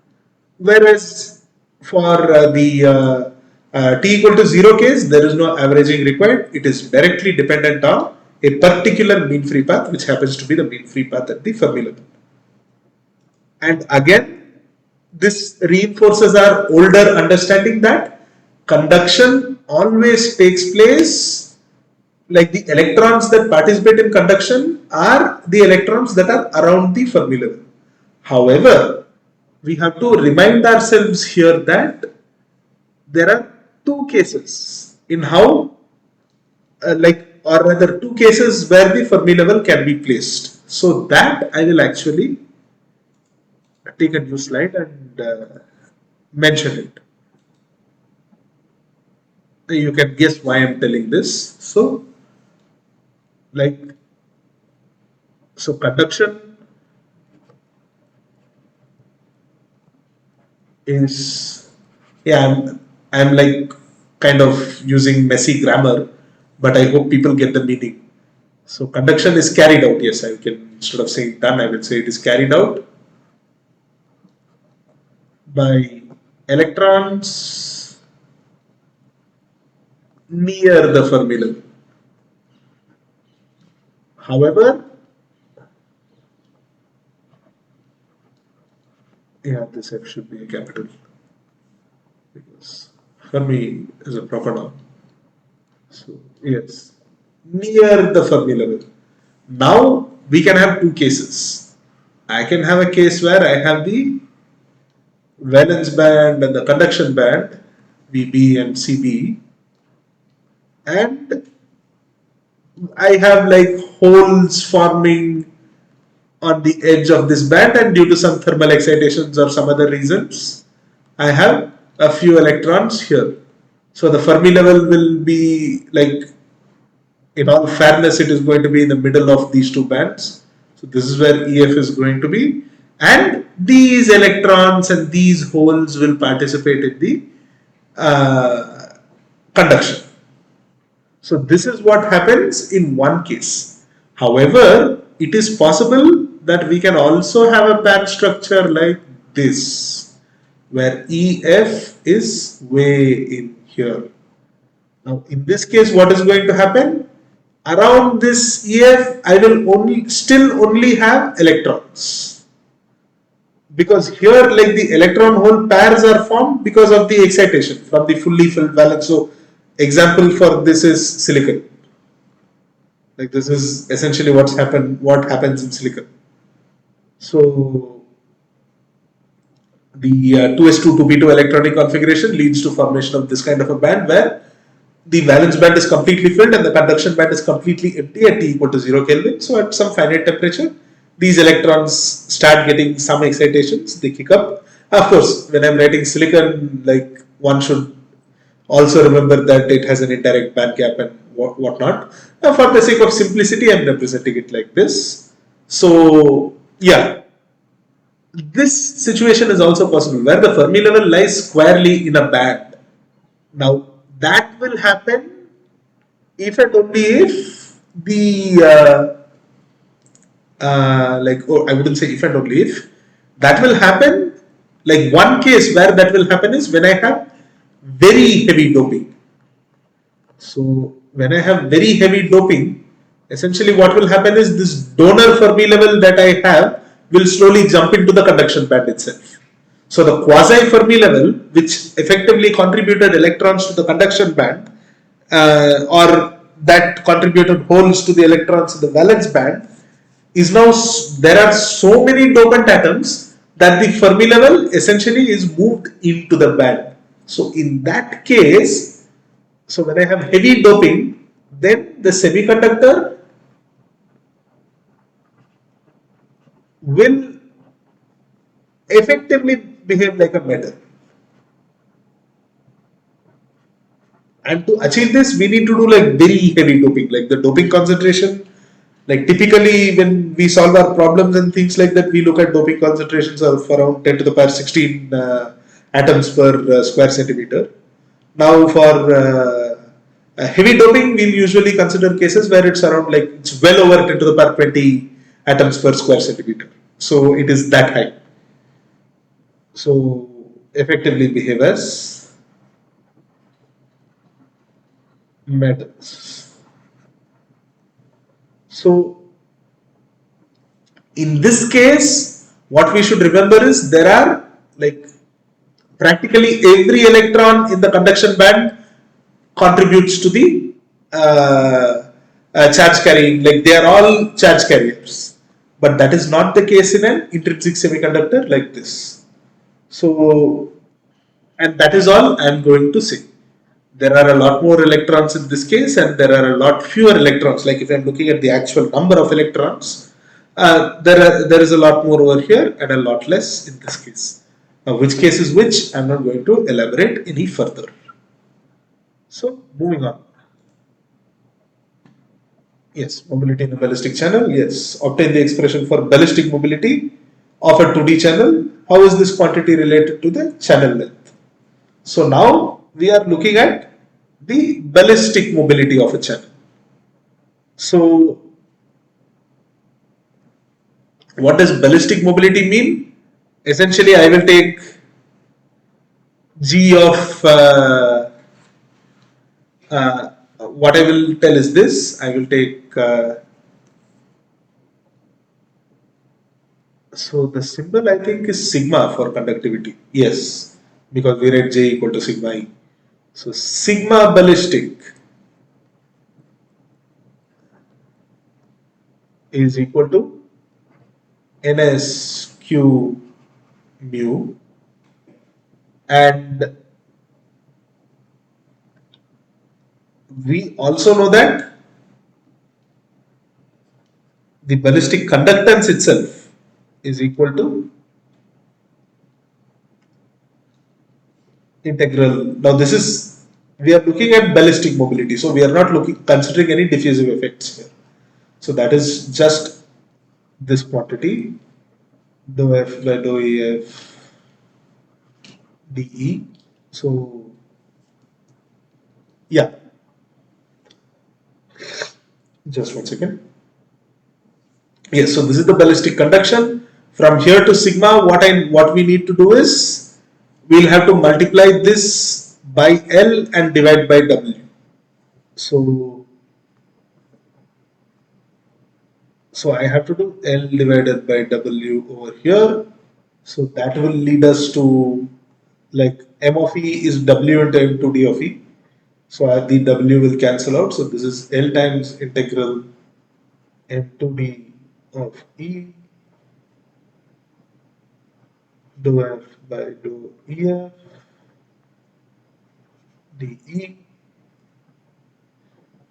Whereas for the t equal to 0 case, there is no averaging required. It is directly dependent on a particular mean free path, which happens to be the mean free path at the Fermi level. And again, this reinforces our older understanding that conduction always takes place, like the electrons that participate in conduction are the electrons that are around the Fermi level. However, we have to remind ourselves here that there are two cases in how, or rather two cases where the Fermi level can be placed. So that I will actually take a new slide and mention it. You can guess why I'm telling this. So, conduction is, yeah, I'm like kind of using messy grammar, but I hope people get the meaning. So conduction is carried out. Yes, I can, instead of saying done, I will say it is carried out by electrons near the Fermi level. However, yeah, this F should be a capital because Fermi is a proper noun. So yes, near the Fermi level. Now we can have two cases. I can have a case where I have the valence band and the conduction band, VB and CB, and I have like holes forming on the edge of this band, and due to some thermal excitations or some other reasons, I have a few electrons here. So the Fermi level will be like, in all fairness, it is going to be in the middle of these two bands. So this is where EF is going to be, and these electrons and these holes will participate in the conduction. So this is what happens in one case. However, it is possible that we can also have a band structure like this, where EF is way in here. Now in this case, what is going to happen? Around this EF, I will still only have electrons, because here like the electron hole pairs are formed because of the excitation from the fully filled valence. So example for this is silicon. Like this is essentially what happens in silicon. So the 2s2 2p2 electronic configuration leads to formation of this kind of a band where the valence band is completely filled and the conduction band is completely empty at T equal to 0 Kelvin. So at some finite temperature, these electrons start getting some excitations, they kick up. Of course, when I'm writing silicon, like one should also remember that it has an indirect band gap and whatnot. Now for the sake of simplicity, I'm representing it like this. So yeah, this situation is also possible where the Fermi level lies squarely in a band. Now that will happen if and only if the I wouldn't say if and only if, that will happen. Like one case where that will happen is when I have very heavy doping. So when I have very heavy doping, essentially what will happen is this donor Fermi level that I have will slowly jump into the conduction band itself. So the quasi Fermi level, which effectively contributed electrons to the conduction band, or that contributed holes to the electrons in the valence band, is now, there are so many dopant atoms that the Fermi level essentially is moved into the band. So in that case, so when I have heavy doping, then the semiconductor will effectively behave like a metal. And to achieve this, we need to do like very heavy doping, like the doping concentration. Like typically, when we solve our problems and things like that, we look at doping concentrations of around 10 to the power 16 atoms per square centimeter. Now, for heavy doping, we'll usually consider cases where it's around like it's well over 10 to the power 20 atoms per square centimeter. So it is that high. So effectively behave as metals. So in this case, what we should remember is there are like practically every electron in the conduction band contributes to the charge carrying, like they are all charge carriers. But that is not the case in an intrinsic semiconductor like this. So, and that is all I am going to say. There are a lot more electrons in this case, and there are a lot fewer electrons. Like if I am looking at the actual number of electrons, there is a lot more over here and a lot less in this case. Now, which case is which, I am not going to elaborate any further. So, moving on. Yes, mobility in a ballistic channel. Yes, obtain the expression for ballistic mobility of a 2D channel. How is this quantity related to the channel length? So now we are looking at the ballistic mobility of a channel. So what does ballistic mobility mean? Essentially, I will take G of what I will tell is this. I will take so the symbol I think is sigma for conductivity. Yes, because we write J equal to sigma E. So sigma ballistic is equal to NSQ mu, and we also know that the ballistic conductance itself is equal to integral. Now this is, we are looking at ballistic mobility, so we are not looking considering any diffusive effects here. So that is just this quantity dou f by dou ef dE. So yeah, just 1 second. Yes, so this is the ballistic conduction. From here to sigma, what we need to do is we'll have to multiply this by L and divide by W. So I have to do L divided by W over here. So that will lead us to like M of E is W into M2D of E. So the W will cancel out. So this is L times integral M2D of E dou F by dou EF dE.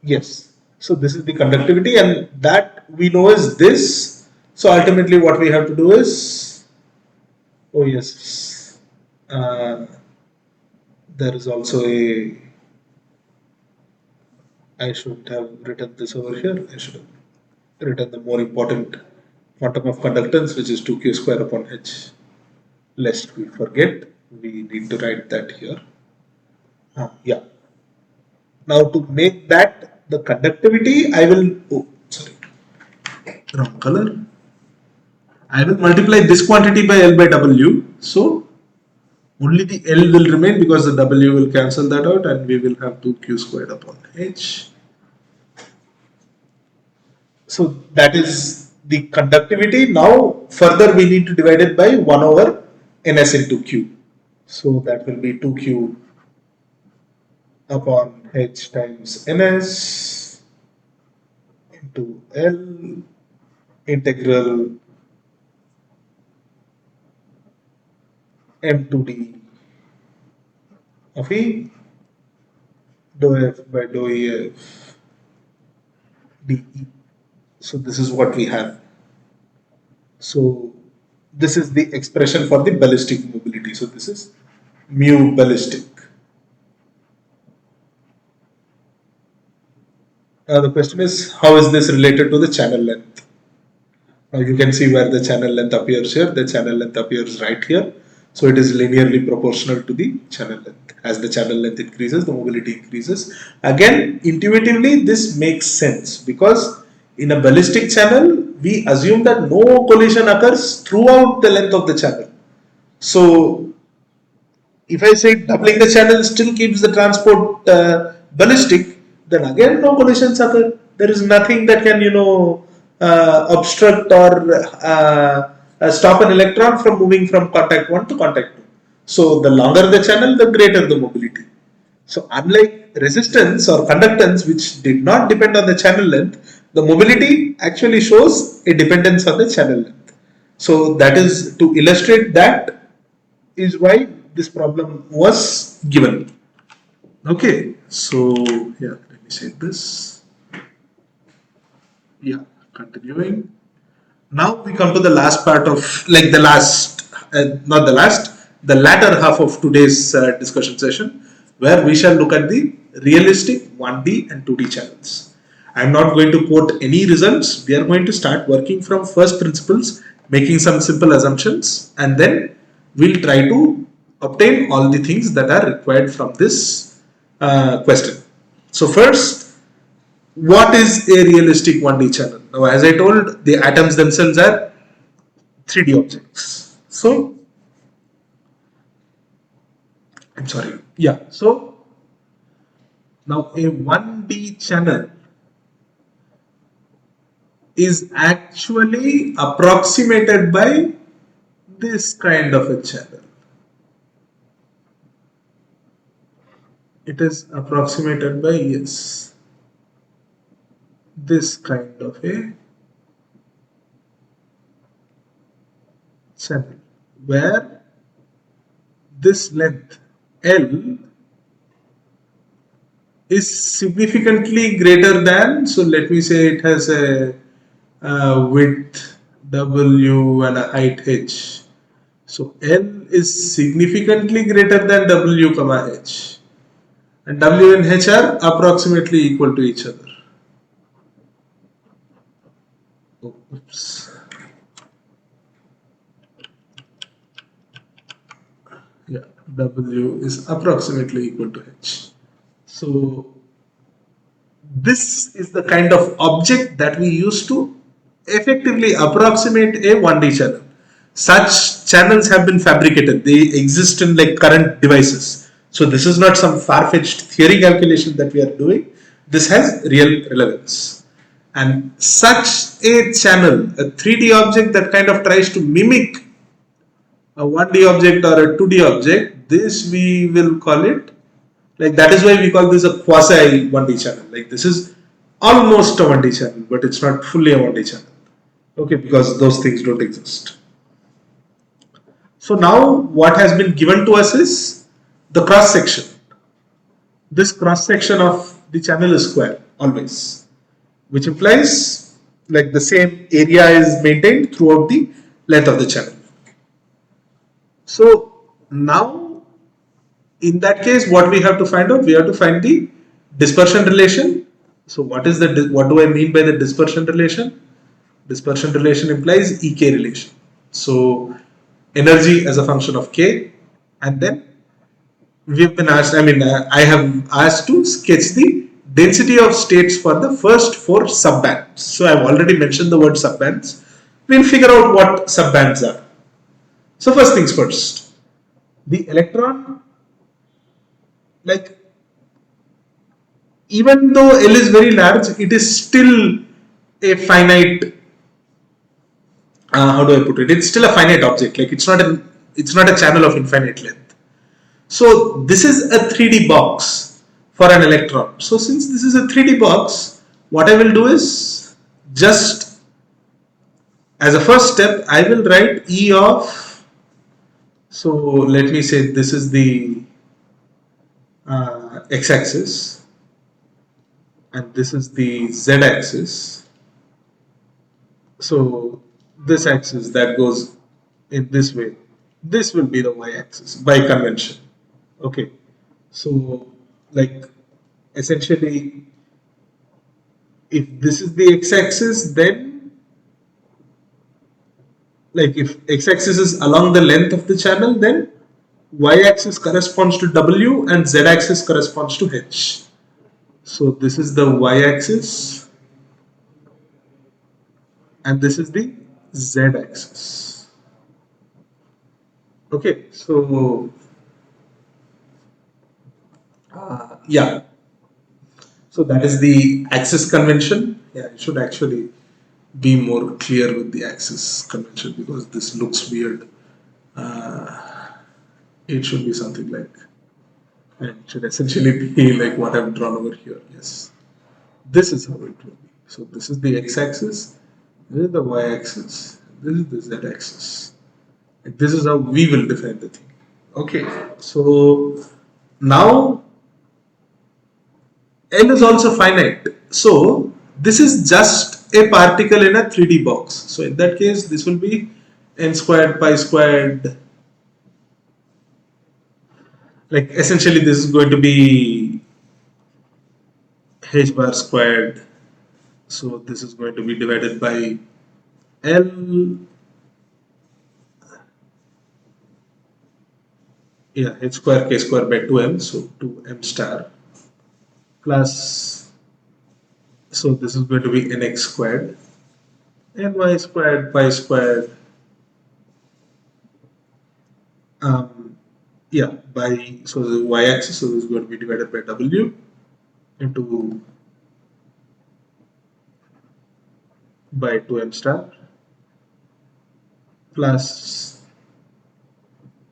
Yes. So this is the conductivity, and that we know is this. So ultimately what we have to do is, oh yes, there is also a, I should have written this over here. I should have written the more important quantum of conductance, which is 2q square upon h. Lest we forget, we need to write that here. Yeah. Now to make that the conductivity, I will, oh, sorry, wrong color. I will multiply this quantity by L by W. So only the L will remain because the W will cancel that out, and we will have 2q squared upon h. So that is the conductivity. Now further we need to divide it by 1 over ns into q. So that will be 2q upon h times ns into L integral m to d of E dou F by dou EF dE. So this is what we have. So this is the expression for the ballistic mobility. So this is mu ballistic. The question is, how is this related to the channel length? Now you can see where the channel length appears here. The channel length appears right here. So it is linearly proportional to the channel length. As the channel length increases, the mobility increases. Again, intuitively, this makes sense because in a ballistic channel, we assume that no collision occurs throughout the length of the channel. So if I say doubling the channel still keeps the transport ballistic, then again no collisions occur. There is nothing that can obstruct or stop an electron from moving from contact 1 to contact 2. So the longer the channel, the greater the mobility. So unlike resistance or conductance, which did not depend on the channel length, the mobility actually shows a dependence on the channel length. So that is to illustrate that is why this problem was given. Okay, so yeah, let me say this. Yeah, continuing. Now we come to the last part of, like the last, not the last, the latter half of today's discussion session, where we shall look at the realistic 1D and 2D channels. I'm not going to quote any results. We are going to start working from first principles, making some simple assumptions, and then we'll try to obtain all the things that are required from this question. So first, what is a realistic 1D channel? Now, as I told, the atoms themselves are 3D objects. So, I'm sorry. Yeah. So, now a 1D channel is actually approximated by this kind of a channel. It is approximated by, yes, this kind of a channel where this length L is significantly greater than, so let me say it has a width W and a height H. So L is significantly greater than W comma H, and W and H are approximately equal to each other. Oh, oops. Yeah, W is approximately equal to H. So this is the kind of object that we use to effectively approximate a 1D channel. Such channels have been fabricated. They exist in like current devices. So this is not some far-fetched theory calculation that we are doing. This has real relevance. And such a channel, a 3D object that kind of tries to mimic a 1D object or a 2D object, this we will call it, like that is why we call this a quasi 1D channel. Like this is almost a 1D channel, but it's not fully a 1D channel. Okay, because those things don't exist. So now what has been given to us is the cross section. This cross section of the channel is square always, which implies like the same area is maintained throughout the length of the channel. So now in that case, what we have to find out, we have to find the dispersion relation. So what do I mean by the dispersion relation? Dispersion relation implies EK relation. So energy as a function of K, and then we've been asked, I have asked to sketch the density of states for the first 4 subbands. So I've already mentioned the word subbands. We'll figure out what subbands are. So first things first, the electron, like even though L is very large, it is still a finite, how do I put it? It's still a finite object. Like it's not a channel of infinite length. So this is a 3D box for an electron. So since this is a 3D box, what I will do is just as a first step, I will write E of, so let me say this is the x-axis, and this is the z-axis. So this axis that goes in this way, this will be the y-axis by convention. Okay, so like essentially, if this is the x-axis, then like if x-axis is along the length of the channel, then y-axis corresponds to w and z-axis corresponds to h. So this is the y-axis and this is the z-axis. Okay, so yeah, so that is the axis convention. Yeah, it should actually be more clear with the axis convention because this looks weird. It should be something like, and it should essentially be like what I've drawn over here. Yes, this is how it will be. So this is the x-axis, this is the y-axis, this is the z-axis. This is how we will define the thing. Okay, so now L is also finite. So this is just a particle in a 3D box. So in that case, this will be n squared pi squared. Like essentially, this is going to be h bar squared. So this is going to be divided by L. Yeah, h square k square by 2m. So 2m star plus. So this is going to be nx squared, ny squared pi squared. Yeah, by so the y-axis, so this is going to be divided by w into by 2m star plus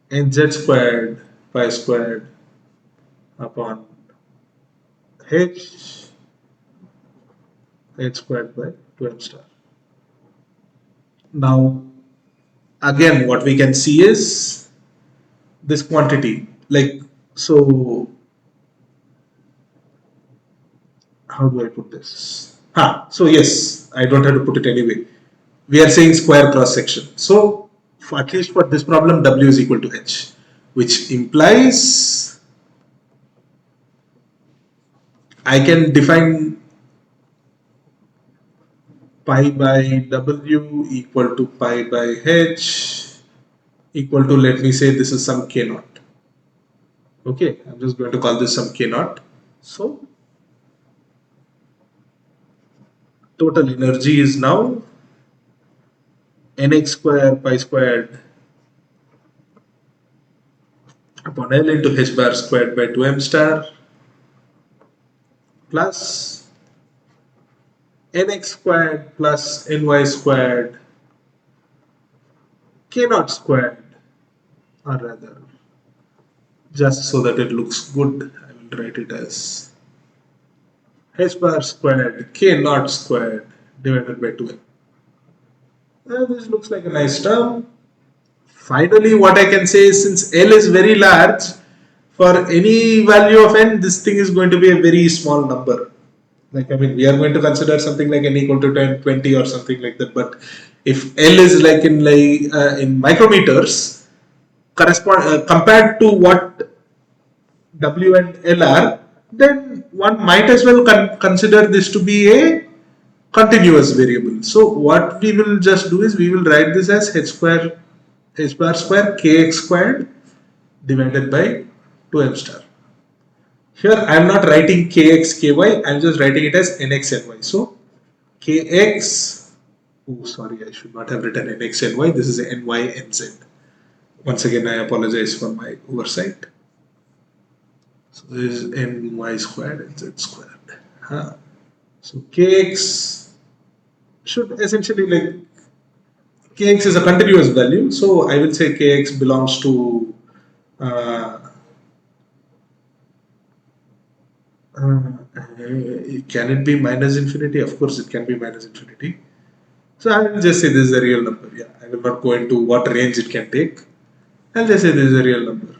nz squared pi squared upon h squared by 2m star. Now again, what we can see is this quantity, like, so how do I put this? So yes, I don't have to put it anyway. We are saying square cross section. So at least for this problem, W is equal to H, which implies I can define pi by W equal to pi by H equal to, let me say this is some K naught. Okay, I'm just going to call this some K naught. So total energy is now nx square pi squared upon L into h bar squared by 2m star plus nx squared plus ny squared k naught squared, or rather, just so that it looks good, I will write it as h bar squared k naught squared divided by 2m. This looks like a nice term. Finally, what I can say is, since L is very large, for any value of n, this thing is going to be a very small number. Like, I mean, we are going to consider something like n equal to 10, 20 or something like that. But if L is like in micrometers, compared to what W and L are, then one might as well consider this to be a continuous variable. So what we will just do is we will write this as h bar square kx squared divided by 2m star. Here I am not writing kx ky, I am just writing it as nx ny. So kx, oh sorry, I should not have written nx ny, this is ny nz. Once again, I apologize for my oversight. So this is ny squared nz squared. So kx should essentially, like, kx is a continuous value, so I will say kx belongs to can it be minus infinity? Of course it can be minus infinity. So I will just say this is a real number. Yeah, I will not go into what range it can take. I'll just say this is a real number.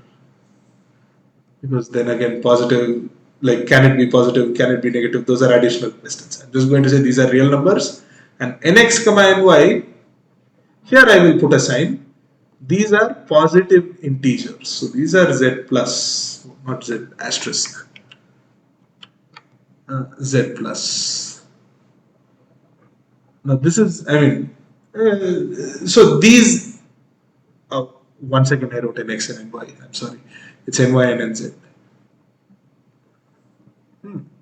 because then again positive, like can it be positive, can it be negative, those are additional questions. I'm just going to say these are real numbers, and nx comma ny, here I will put a sign. These are positive integers, so these are z plus, not z asterisk, z plus. Now this is, I mean, so these, once again I wrote an x and ny, I'm sorry, it's ny and nz.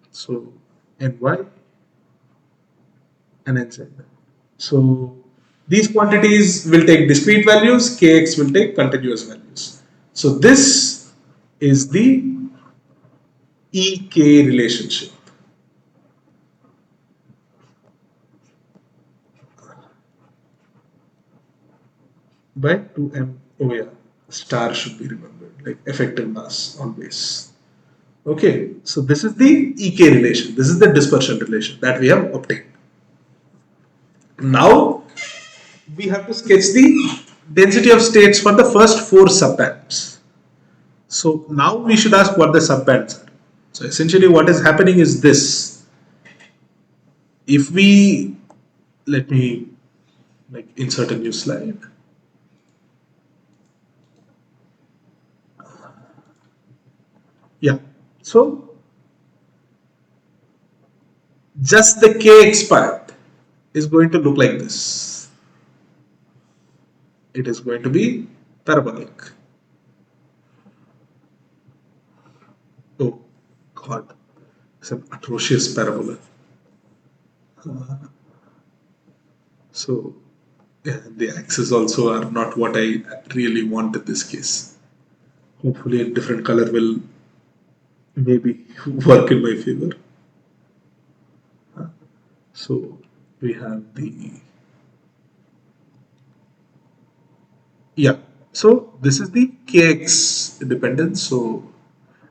So ny and nz. So these quantities will take discrete values, kx will take continuous values. So this is the EK relationship. By 2m, oh yeah, star should be remembered, like effective mass always. Okay, so this is the EK relation, this is the dispersion relation that we have obtained. Now we have to sketch the density of states for the first 4 subbands. So now we should ask what the subbands are. So essentially what is happening is this. If we, let me like insert a new slide. Yeah, so just the kx part is going to look like this. It is going to be parabolic. Oh God, it's an atrocious parabola. So yeah, the axes also are not what I really want in this case. Hopefully a different color will maybe work in my favor. So we have the, yeah, so this is the kx dependence. So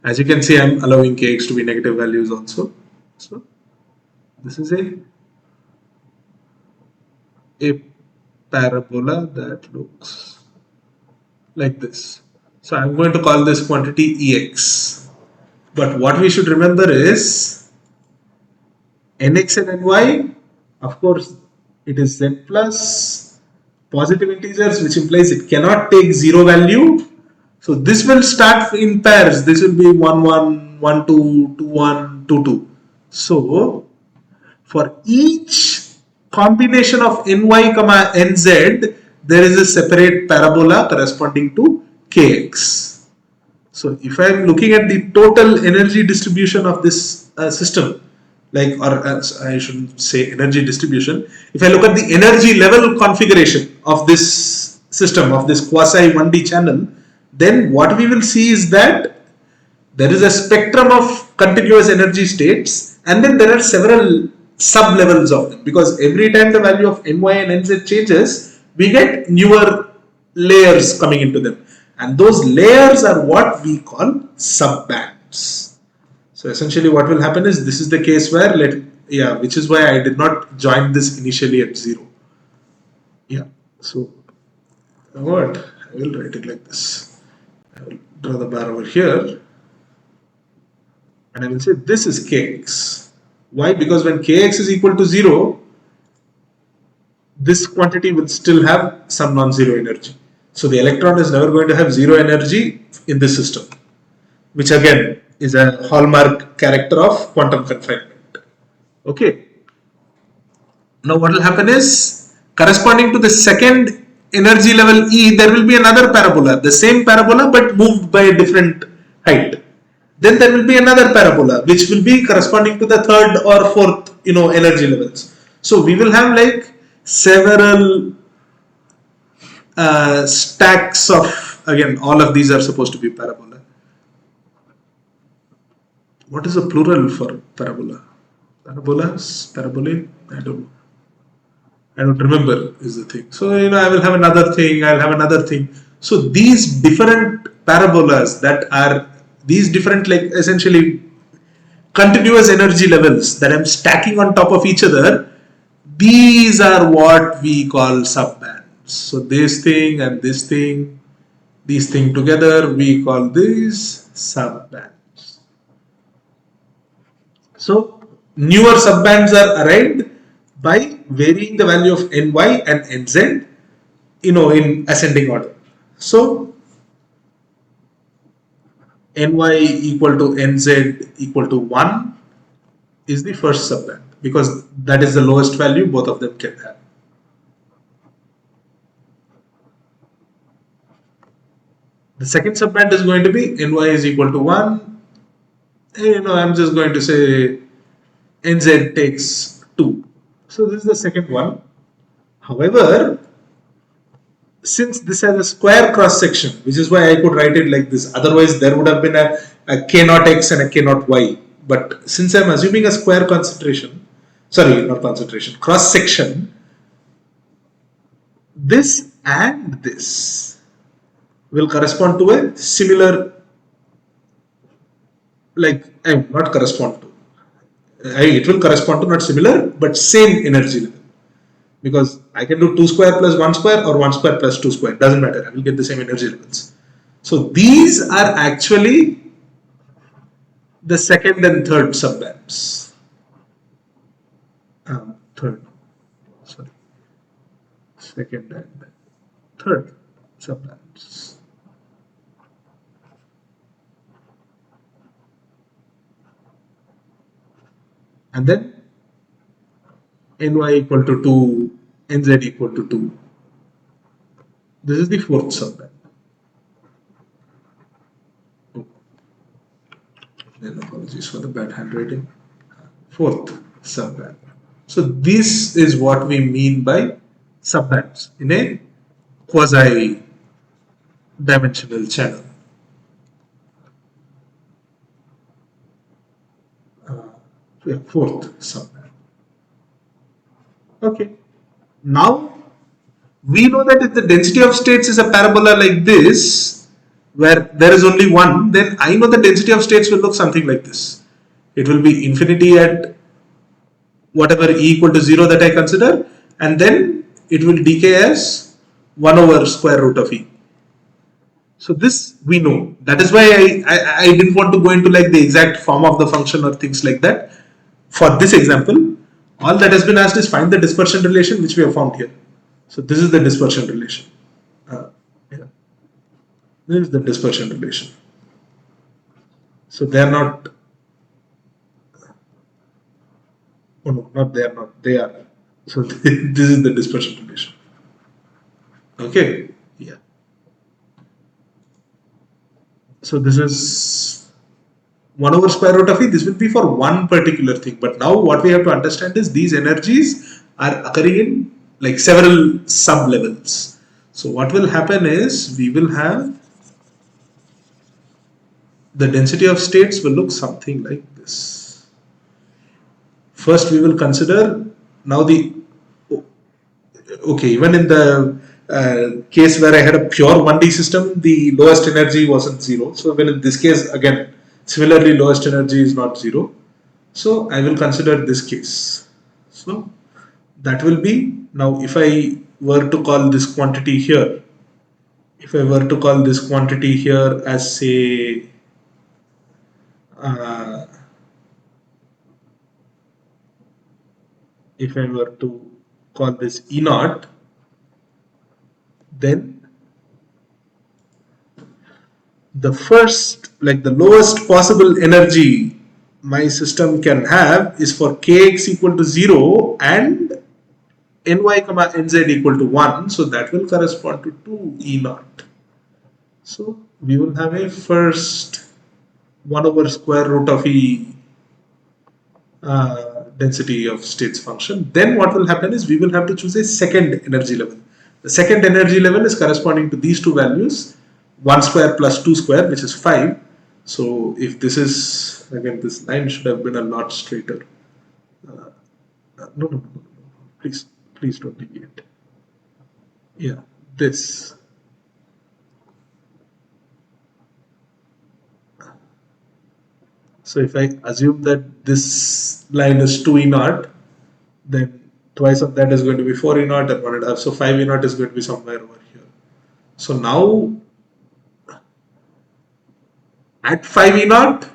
as you can see, I'm allowing kx to be negative values also. So this is a parabola that looks like this. So I'm going to call this quantity ex. But what we should remember is nx and ny, of course, it is z plus positive integers, which implies it cannot take 0 value. So this will start in pairs. This will be 1, 1, 1, 2, 2, 1, 2, 2. So for each combination of ny comma nz, there is a separate parabola corresponding to kx. So if I am looking at the total energy distribution of this system, like, or I shouldn't say energy distribution, if I look at the energy level configuration of this system, of this quasi 1D channel, then what we will see is that there is a spectrum of continuous energy states, and then there are several sub levels of them, because every time the value of ny and nz changes, we get newer layers coming into them, and those layers are what we call subbands. So essentially what will happen is, this is the case where, which is why I did not join this initially at 0. Yeah, so what, I will write it like this. I will draw the bar over here, and I will say this is kx. Why? Because when kx is equal to 0, this quantity will still have some non-zero energy. So the electron is never going to have 0 energy in this system, which again is a hallmark character of quantum confinement. Okay. Now what will happen is, corresponding to the second energy level E, there will be another parabola, the same parabola but moved by a different height. Then there will be another parabola which will be corresponding to the third or fourth, energy levels. So we will have like several stacks of, again, all of these are supposed to be parabola. What is the plural for parabola? Parabolas, parabole, I don't remember is the thing. So, I will have another thing, I'll have another thing. So these different parabolas that are, these different, like, essentially continuous energy levels that I'm stacking on top of each other, these are what we call subbands. So this thing and this thing, these things together, we call these subbands. So newer subbands are arrived by varying the value of ny and nz, in ascending order. So ny equal to nz equal to 1 is the first subband, because that is the lowest value both of them can have. The second subband is going to be ny is equal to 1. I'm just going to say nz takes 2. So this is the second one. However, since this has a square cross section, which is why I could write it like this, otherwise there would have been a k naught x and a k naught y. But since I'm assuming a square concentration, cross section, this and this will correspond to a similar, not correspond to, it will correspond to not similar, but same energy level. Because I can do 2 square plus 1 square or 1 square plus 2 square, doesn't matter, I will get the same energy levels. So these are actually the second and third subbands. Second and third subbands. And then ny equal to 2, nz equal to 2. This is the fourth subband. Then apologies for the bad handwriting. Fourth subband. So this is what we mean by subbands in a quasi dimensional channel. Fourth subband. Okay. Now we know that if the density of states is a parabola like this, where there is only one, then I know the density of states will look something like this. It will be infinity at whatever e equal to 0 that I consider, and then it will decay as 1 over square root of e. So this we know. That is why I didn't want to go into like the exact form of the function or things like that. For this example, all that has been asked is find the dispersion relation, which we have found here. So this is the dispersion relation. This is the dispersion relation. So they are not. Oh no, not they are not. They are. So this is the dispersion relation. Okay. Yeah. So this is 1 over square root of e. This will be for one particular thing. But now what we have to understand is these energies are occurring in like several sub levels. So what will happen is we will have the density of states will look something like this. First we will consider now even in the case where I had a pure 1D system, the lowest energy wasn't 0. So when in this case, again, similarly lowest energy is not 0. So I will consider this case. So that will be, now if I were to call this quantity here, as say if I were to call this E naught, then the first, like the lowest possible energy my system can have is for kx equal to 0 and ny comma nz equal to 1. So that will correspond to 2 E naught. So we will have a first 1 over square root of e density of states function. Then what will happen is we will have to choose a second energy level. The second energy level is corresponding to these two values, 1 square plus 2 square, which is 5. So if this is, again, this line should have been a lot straighter. No, please don't deviate. Yeah, this. So if I assume that this line is 2 E naught, then twice of that is going to be 4 E naught and 1.5. So 5 E naught is going to be somewhere over here. So now At 5 E naught,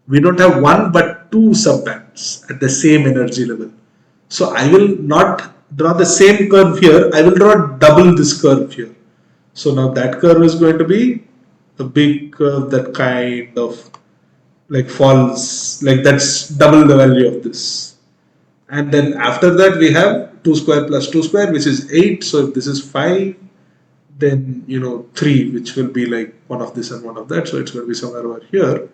we don't have one but two subbands at the same energy level. So I will not draw the same curve here, I will draw double this curve here. So now that curve is going to be a big curve that kind of like falls, like that's double the value of this. And then after that we have 2 square plus 2 square, which is 8. So if this is 5, then 3, which will be like one of this and one of that. So it's going to be somewhere over here.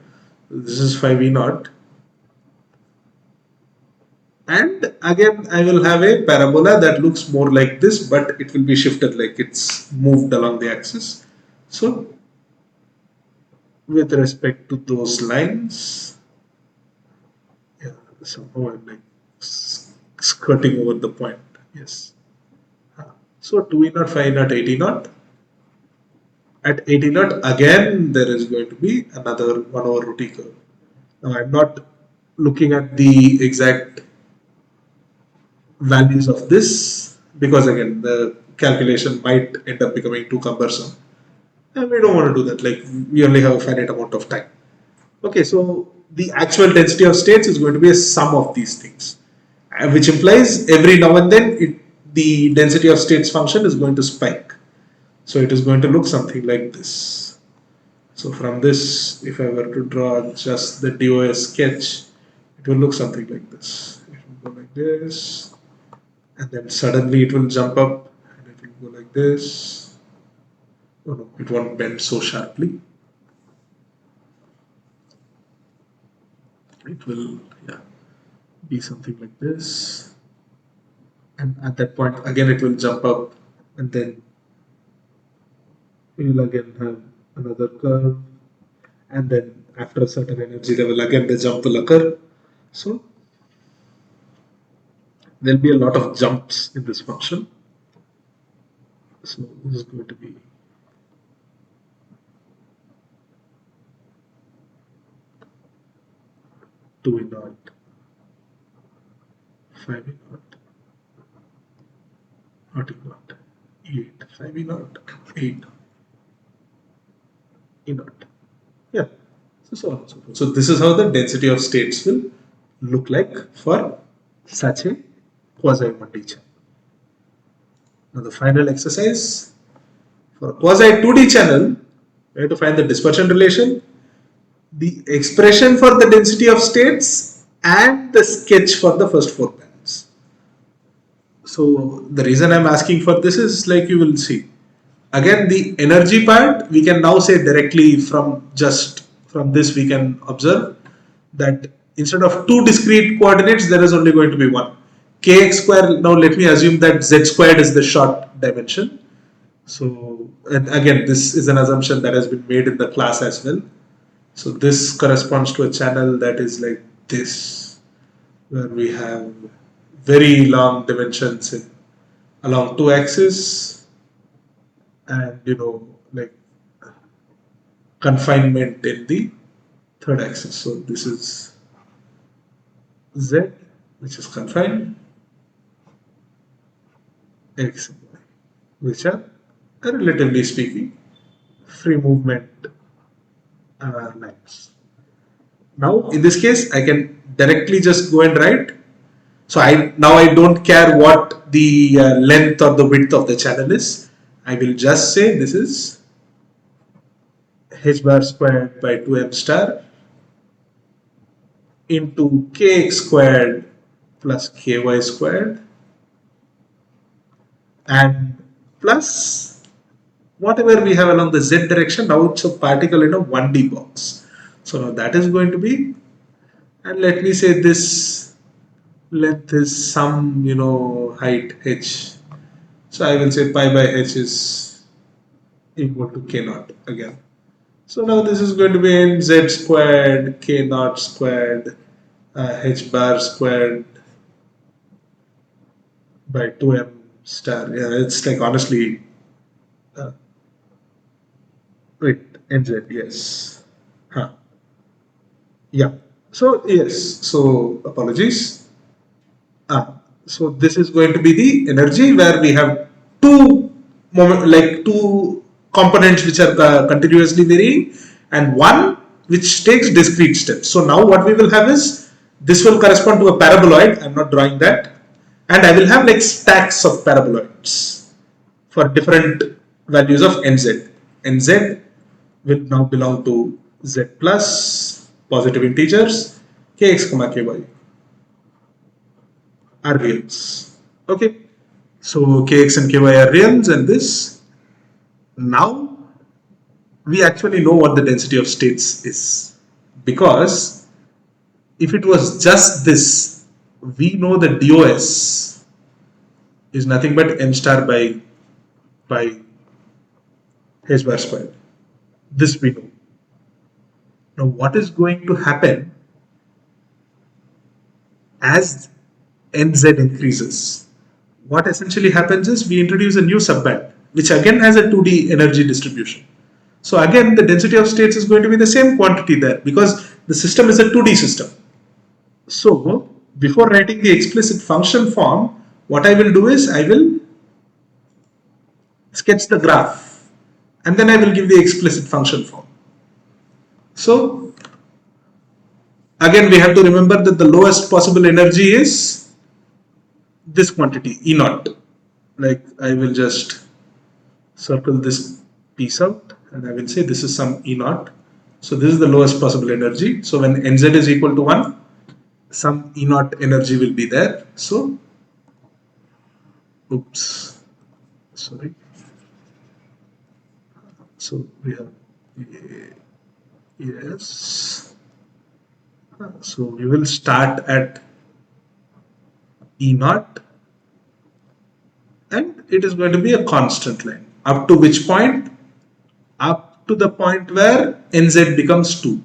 This is 5 E naught. And again, I will have a parabola that looks more like this, but it will be shifted, like it's moved along the axis. So with respect to those lines, yeah, somehow I'm like skirting over the point. Yes. So 2 E naught, 5 E naught, 8 E naught. At 8 E naught, again, there is going to be another 1 over root E curve. Now I'm not looking at the exact values of this because again the calculation might end up becoming too cumbersome and we don't want to do that, like we only have a finite amount of time. Okay, so the actual density of states is going to be a sum of these things, which implies every now and then the density of states function is going to spike. So it is going to look something like this. So from this, if I were to draw just the DOS sketch, it will look something like this. It will go like this, and then suddenly it will jump up and it will go like this. Oh no, it won't bend so sharply. It will be something like this, and at that point again it will jump up, and then we will again have another curve, and then after a certain energy level again the jump will occur. So there'll be a lot of jumps in this function. So this is going to be two E naught, 5 E naught, not E naught, 8, 5 E naught, 8 E naught. Yeah. So on and so forth. So this is how the density of states will look like for such a quasi 1D channel. Now the final exercise for quasi 2D channel, we have to find the dispersion relation, the expression for the density of states, and the sketch for the first 4 bands. So the reason I'm asking for this is, like you will see, again the energy part we can now say directly from this we can observe that instead of 2 discrete coordinates there is only going to be 1. Kx square, now let me assume that z squared is the short dimension. So, and again this is an assumption that has been made in the class as well. So this corresponds to a channel that is like this, where we have very long dimensions along 2 axes, and like confinement in the 3rd axis. So this is z, which is confined, x and y, which are relatively speaking free movement lines. Now in this case I can directly just go and write. So now I don't care what the length or the width of the channel is. I will just say this is h bar squared by 2m star into kx squared plus ky squared and plus whatever we have along the z direction. Now it's a particle in a 1D box. So now that is going to be, and let me say this length is some height h. So I will say pi by h is equal to k naught again. So now this is going to be in z squared, k naught squared, h bar squared by 2m star. Yeah, it's like honestly, wait, nz, yes. Huh. Yeah. So yes, so apologies. So this is going to be the energy where we have two components which are continuously varying, and one which takes discrete steps. So now what we will have is, this will correspond to a paraboloid. I'm not drawing that. And I will have like stacks of paraboloids for different values of nz. Nz will now belong to z plus positive integers, kx comma ky are reals. Okay, so kx and ky are reals, and this, now we actually know what the density of states is, because if it was just this, we know that DOS is nothing but m star by h bar squared. This we know. Now what is going to happen as nz increases? What essentially happens is we introduce a new subband, which again has a 2D energy distribution. So again, the density of states is going to be the same quantity there, because the system is a 2D system. So before writing the explicit function form, what I will do is I will sketch the graph, and then I will give the explicit function form. So again, we have to remember that the lowest possible energy is this quantity, E naught. Like, I will just circle this piece out, and I will say this is some E naught. So this is the lowest possible energy. So when nz is equal to 1, some E naught energy will be there. So, oops, sorry. So we have, yes. So we will start at E naught, and it is going to be a constant line. Up to which point? Up to the point where nz becomes 2.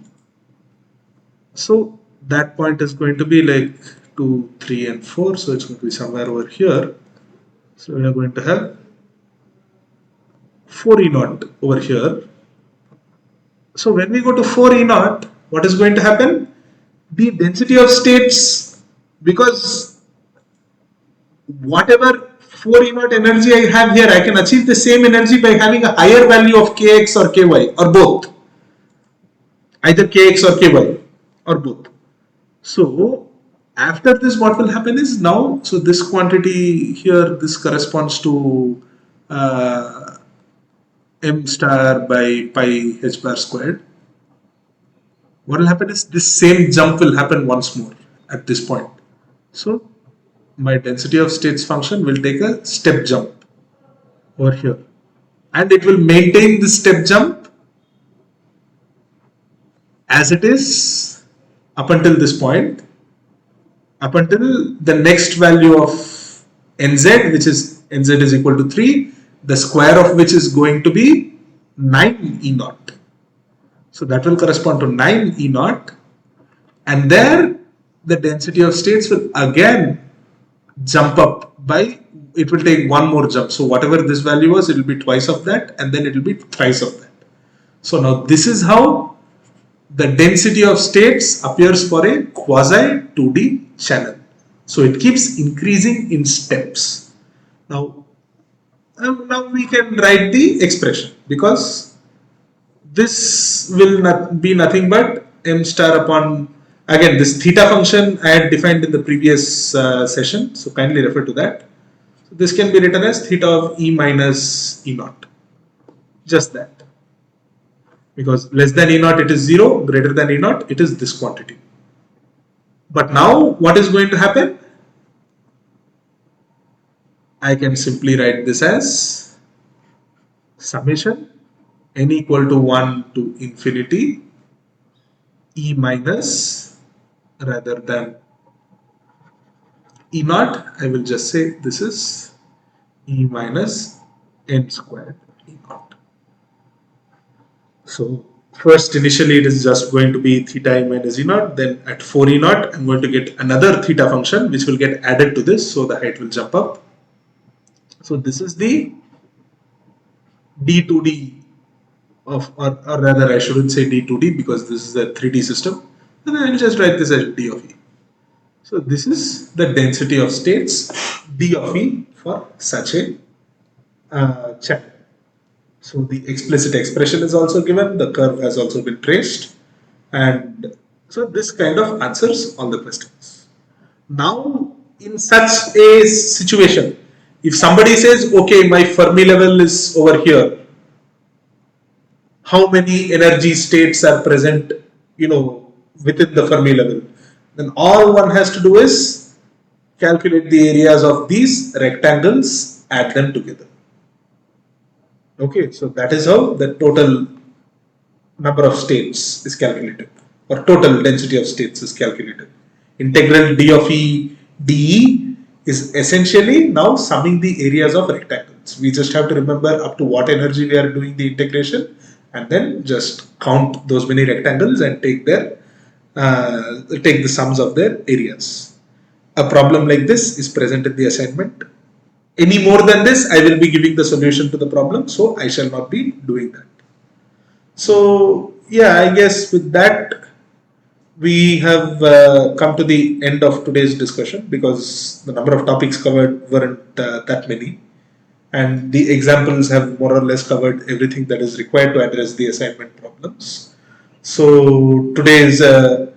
So that point is going to be like 2, 3, and 4. So it's going to be somewhere over here. So we are going to have 4 E naught over here. So when we go to 4 E naught, what is going to happen? The density of states, because whatever 4 E naught energy I have here, I can achieve the same energy by having a higher value of kx or ky, or both. Either kx or ky, or both. So after this, what will happen is, now, so this quantity here, this corresponds to m star by pi h bar squared. What will happen is, this same jump will happen once more at this point. So my density of states function will take a step jump over here, and it will maintain the step jump as it is up until this point, up until the next value of nz, which is nz is equal to 3, the square of which is going to be 9 E naught. So that will correspond to 9 E naught, and there the density of states will again jump up by, it will take one more jump. So whatever this value was, it will be twice of that, and then it will be thrice of that. So now this is how the density of states appears for a quasi 2D channel. So it keeps increasing in steps. Now we can write the expression, because this will not be nothing but m star upon, again, this theta function I had defined in the previous session, so kindly refer to that. So this can be written as theta of E minus E naught, just that. Because less than E naught it is 0, greater than E naught it is this quantity. But now what is going to happen? I can simply write this as summation n equal to 1 to infinity E minus, rather than E naught, I will just say this is E minus n squared E naught. So first, initially it is just going to be theta E minus E naught, then at 4 E naught I'm going to get another theta function which will get added to this, so the height will jump up. So this is the d2d of, or rather I shouldn't say d2d, because this is a 3D system, and I will just write this as d of E. So this is the density of states d of E for such a channel. So the explicit expression is also given, the curve has also been traced, and so this kind of answers all the questions. Now, in such a situation, if somebody says, okay, my Fermi level is over here, how many energy states are present, within the Fermi level, then all one has to do is calculate the areas of these rectangles, add them together. Okay, so that is how the total number of states is calculated, or total density of states is calculated. Integral d of e dE is essentially now summing the areas of rectangles. We just have to remember up to what energy we are doing the integration, and then just count those many rectangles and take the sums of their areas. A problem like this is present in the assignment. Any more than this, I will be giving the solution to the problem, so I shall not be doing that. So yeah, I guess with that we have come to the end of today's discussion, because the number of topics covered weren't that many, and the examples have more or less covered everything that is required to address the assignment problems. So today is a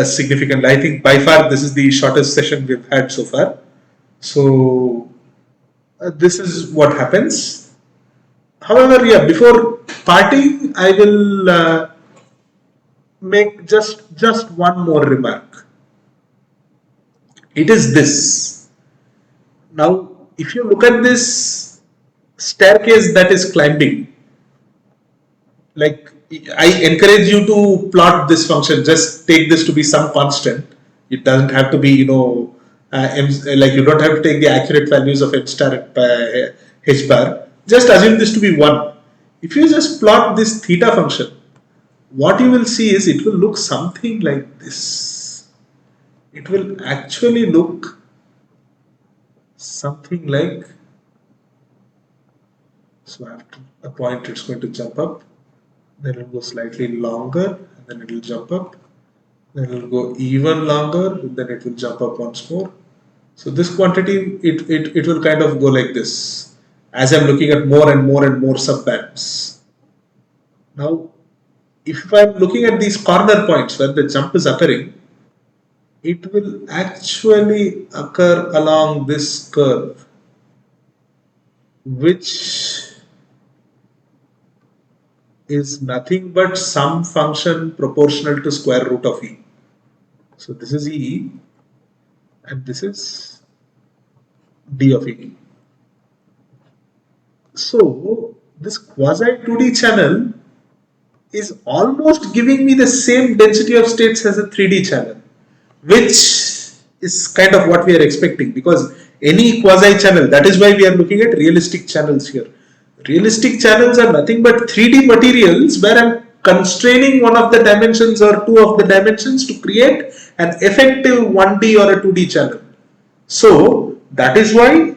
significant, I think by far this is the shortest session we've had so far. So this is what happens. However, yeah, before parting, I will make just one more remark. It is this. Now, if you look at this staircase that is climbing, like, I encourage you to plot this function. Just take this to be some constant. It doesn't have to be, like, you don't have to take the accurate values of m star and h bar. Just assume this to be 1. If you just plot this theta function, what you will see is it will look something like this. It will actually look something like, so after a point it's going to jump up, then it will go slightly longer, and then it will jump up, then it will go even longer, and then it will jump up once more. So this quantity, it will kind of go like this as I'm looking at more and more and more subbands. Now, if I'm looking at these corner points where the jump is occurring, it will actually occur along this curve, which is nothing but some function proportional to square root of e. So this is e, and this is d of e. So this quasi 2D channel is almost giving me the same density of states as a 3D channel, which is kind of what we are expecting, because any quasi channel, that is why we are looking at realistic channels here. Realistic channels are nothing but 3D materials where I'm constraining one of the dimensions or two of the dimensions to create an effective 1D or a 2D channel. So that is why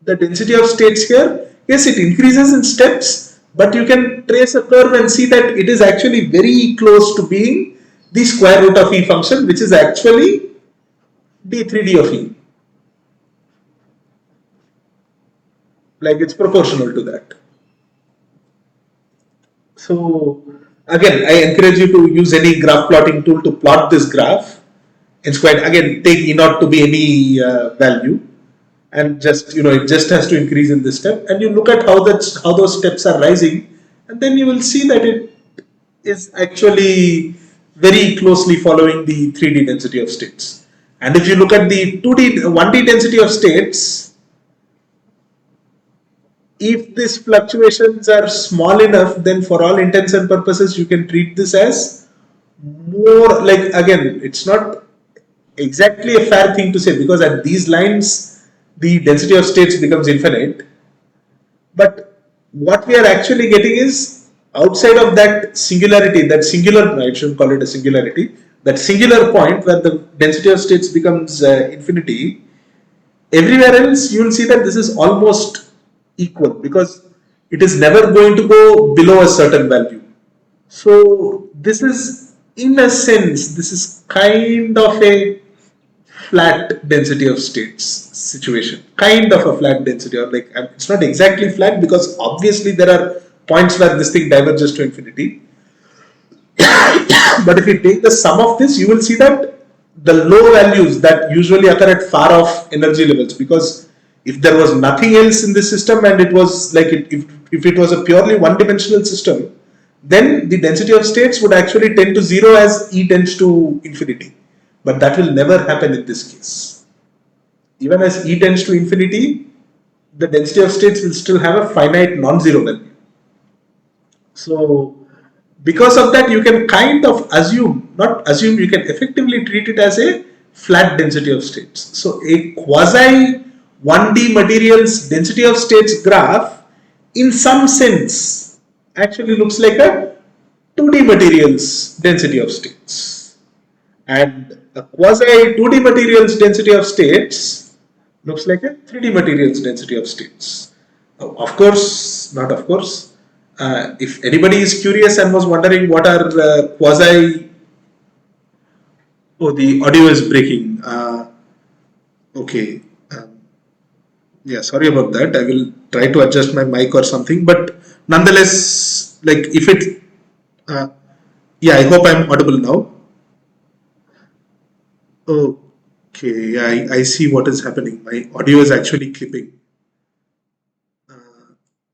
the density of states here, yes, it increases in steps, but you can trace a curve and see that it is actually very close to being the square root of e function, which is actually d3d of e. Like, it's proportional to that. So again, I encourage you to use any graph plotting tool to plot this graph. And squared, again, take e naught to be any value, and just, it just has to increase in this step, and you look at how those steps are rising, and then you will see that it is actually very closely following the 3D density of states. And if you look at the 1D density of states, if these fluctuations are small enough, then for all intents and purposes you can treat this as more like, again, it's not exactly a fair thing to say, because at these lines the density of states becomes infinite, but what we are actually getting is outside of that singularity, that singular, I shouldn't call it a singularity, that singular point where the density of states becomes infinity, everywhere else you will see that this is almost equal, because it is never going to go below a certain value. So this is, in a sense, this is kind of a flat density of states situation, kind of a flat density, or like it's not exactly flat because obviously there are points where this thing diverges to infinity. But if you take the sum of this, you will see that the low values that usually occur at far off energy levels, because if there was nothing else in this system and it was like if it was a purely one dimensional system, then the density of states would actually tend to zero as E tends to infinity. But that will never happen in this case. Even as E tends to infinity, the density of states will still have a finite non-zero value. So because of that, you can kind of assume, not assume, you can effectively treat it as a flat density of states. So a quasi 1D materials density of states graph, in some sense, actually looks like a 2D materials density of states. And a quasi 2D materials density of states looks like a 3D materials density of states. Of course, not of course. If anybody is curious and was wondering what are quasi, oh, the audio is breaking. Okay. Yeah, sorry about that. I will try to adjust my mic or something. But nonetheless, like if it, uh, yeah, I hope I'm audible now. Okay, yeah, I see what is happening. My audio is actually clipping.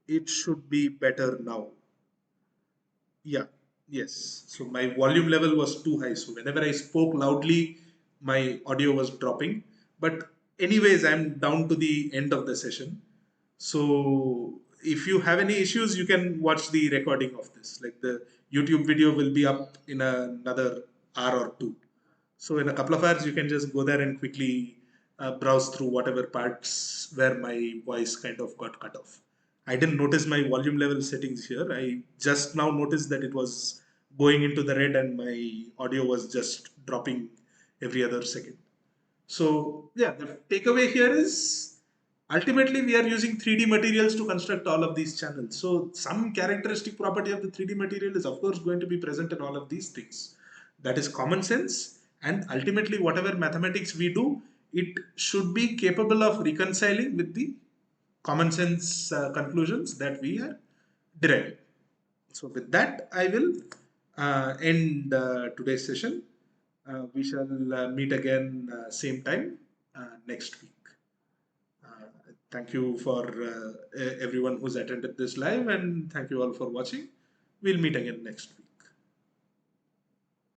It should be better now. Yeah, yes. So my volume level was too high. So whenever I spoke loudly, my audio was dropping. But anyways, I'm down to the end of the session. So if you have any issues, you can watch the recording of this. Like the YouTube video will be up in another hour or two. So in a couple of hours, you can just go there and quickly browse through whatever parts where my voice kind of got cut off. I didn't notice my volume level settings here. I just now noticed that it was going into the red and my audio was just dropping every other second. So yeah, the takeaway here is ultimately we are using 3D materials to construct all of these channels. So some characteristic property of the 3D material is of course going to be present in all of these things. That is common sense, and ultimately whatever mathematics we do, it should be capable of reconciling with the common sense conclusions that we are deriving. So with that, I will end today's session. We shall meet again same time next week. Thank you for everyone who's attended this live, and thank you all for watching. We'll meet again next week.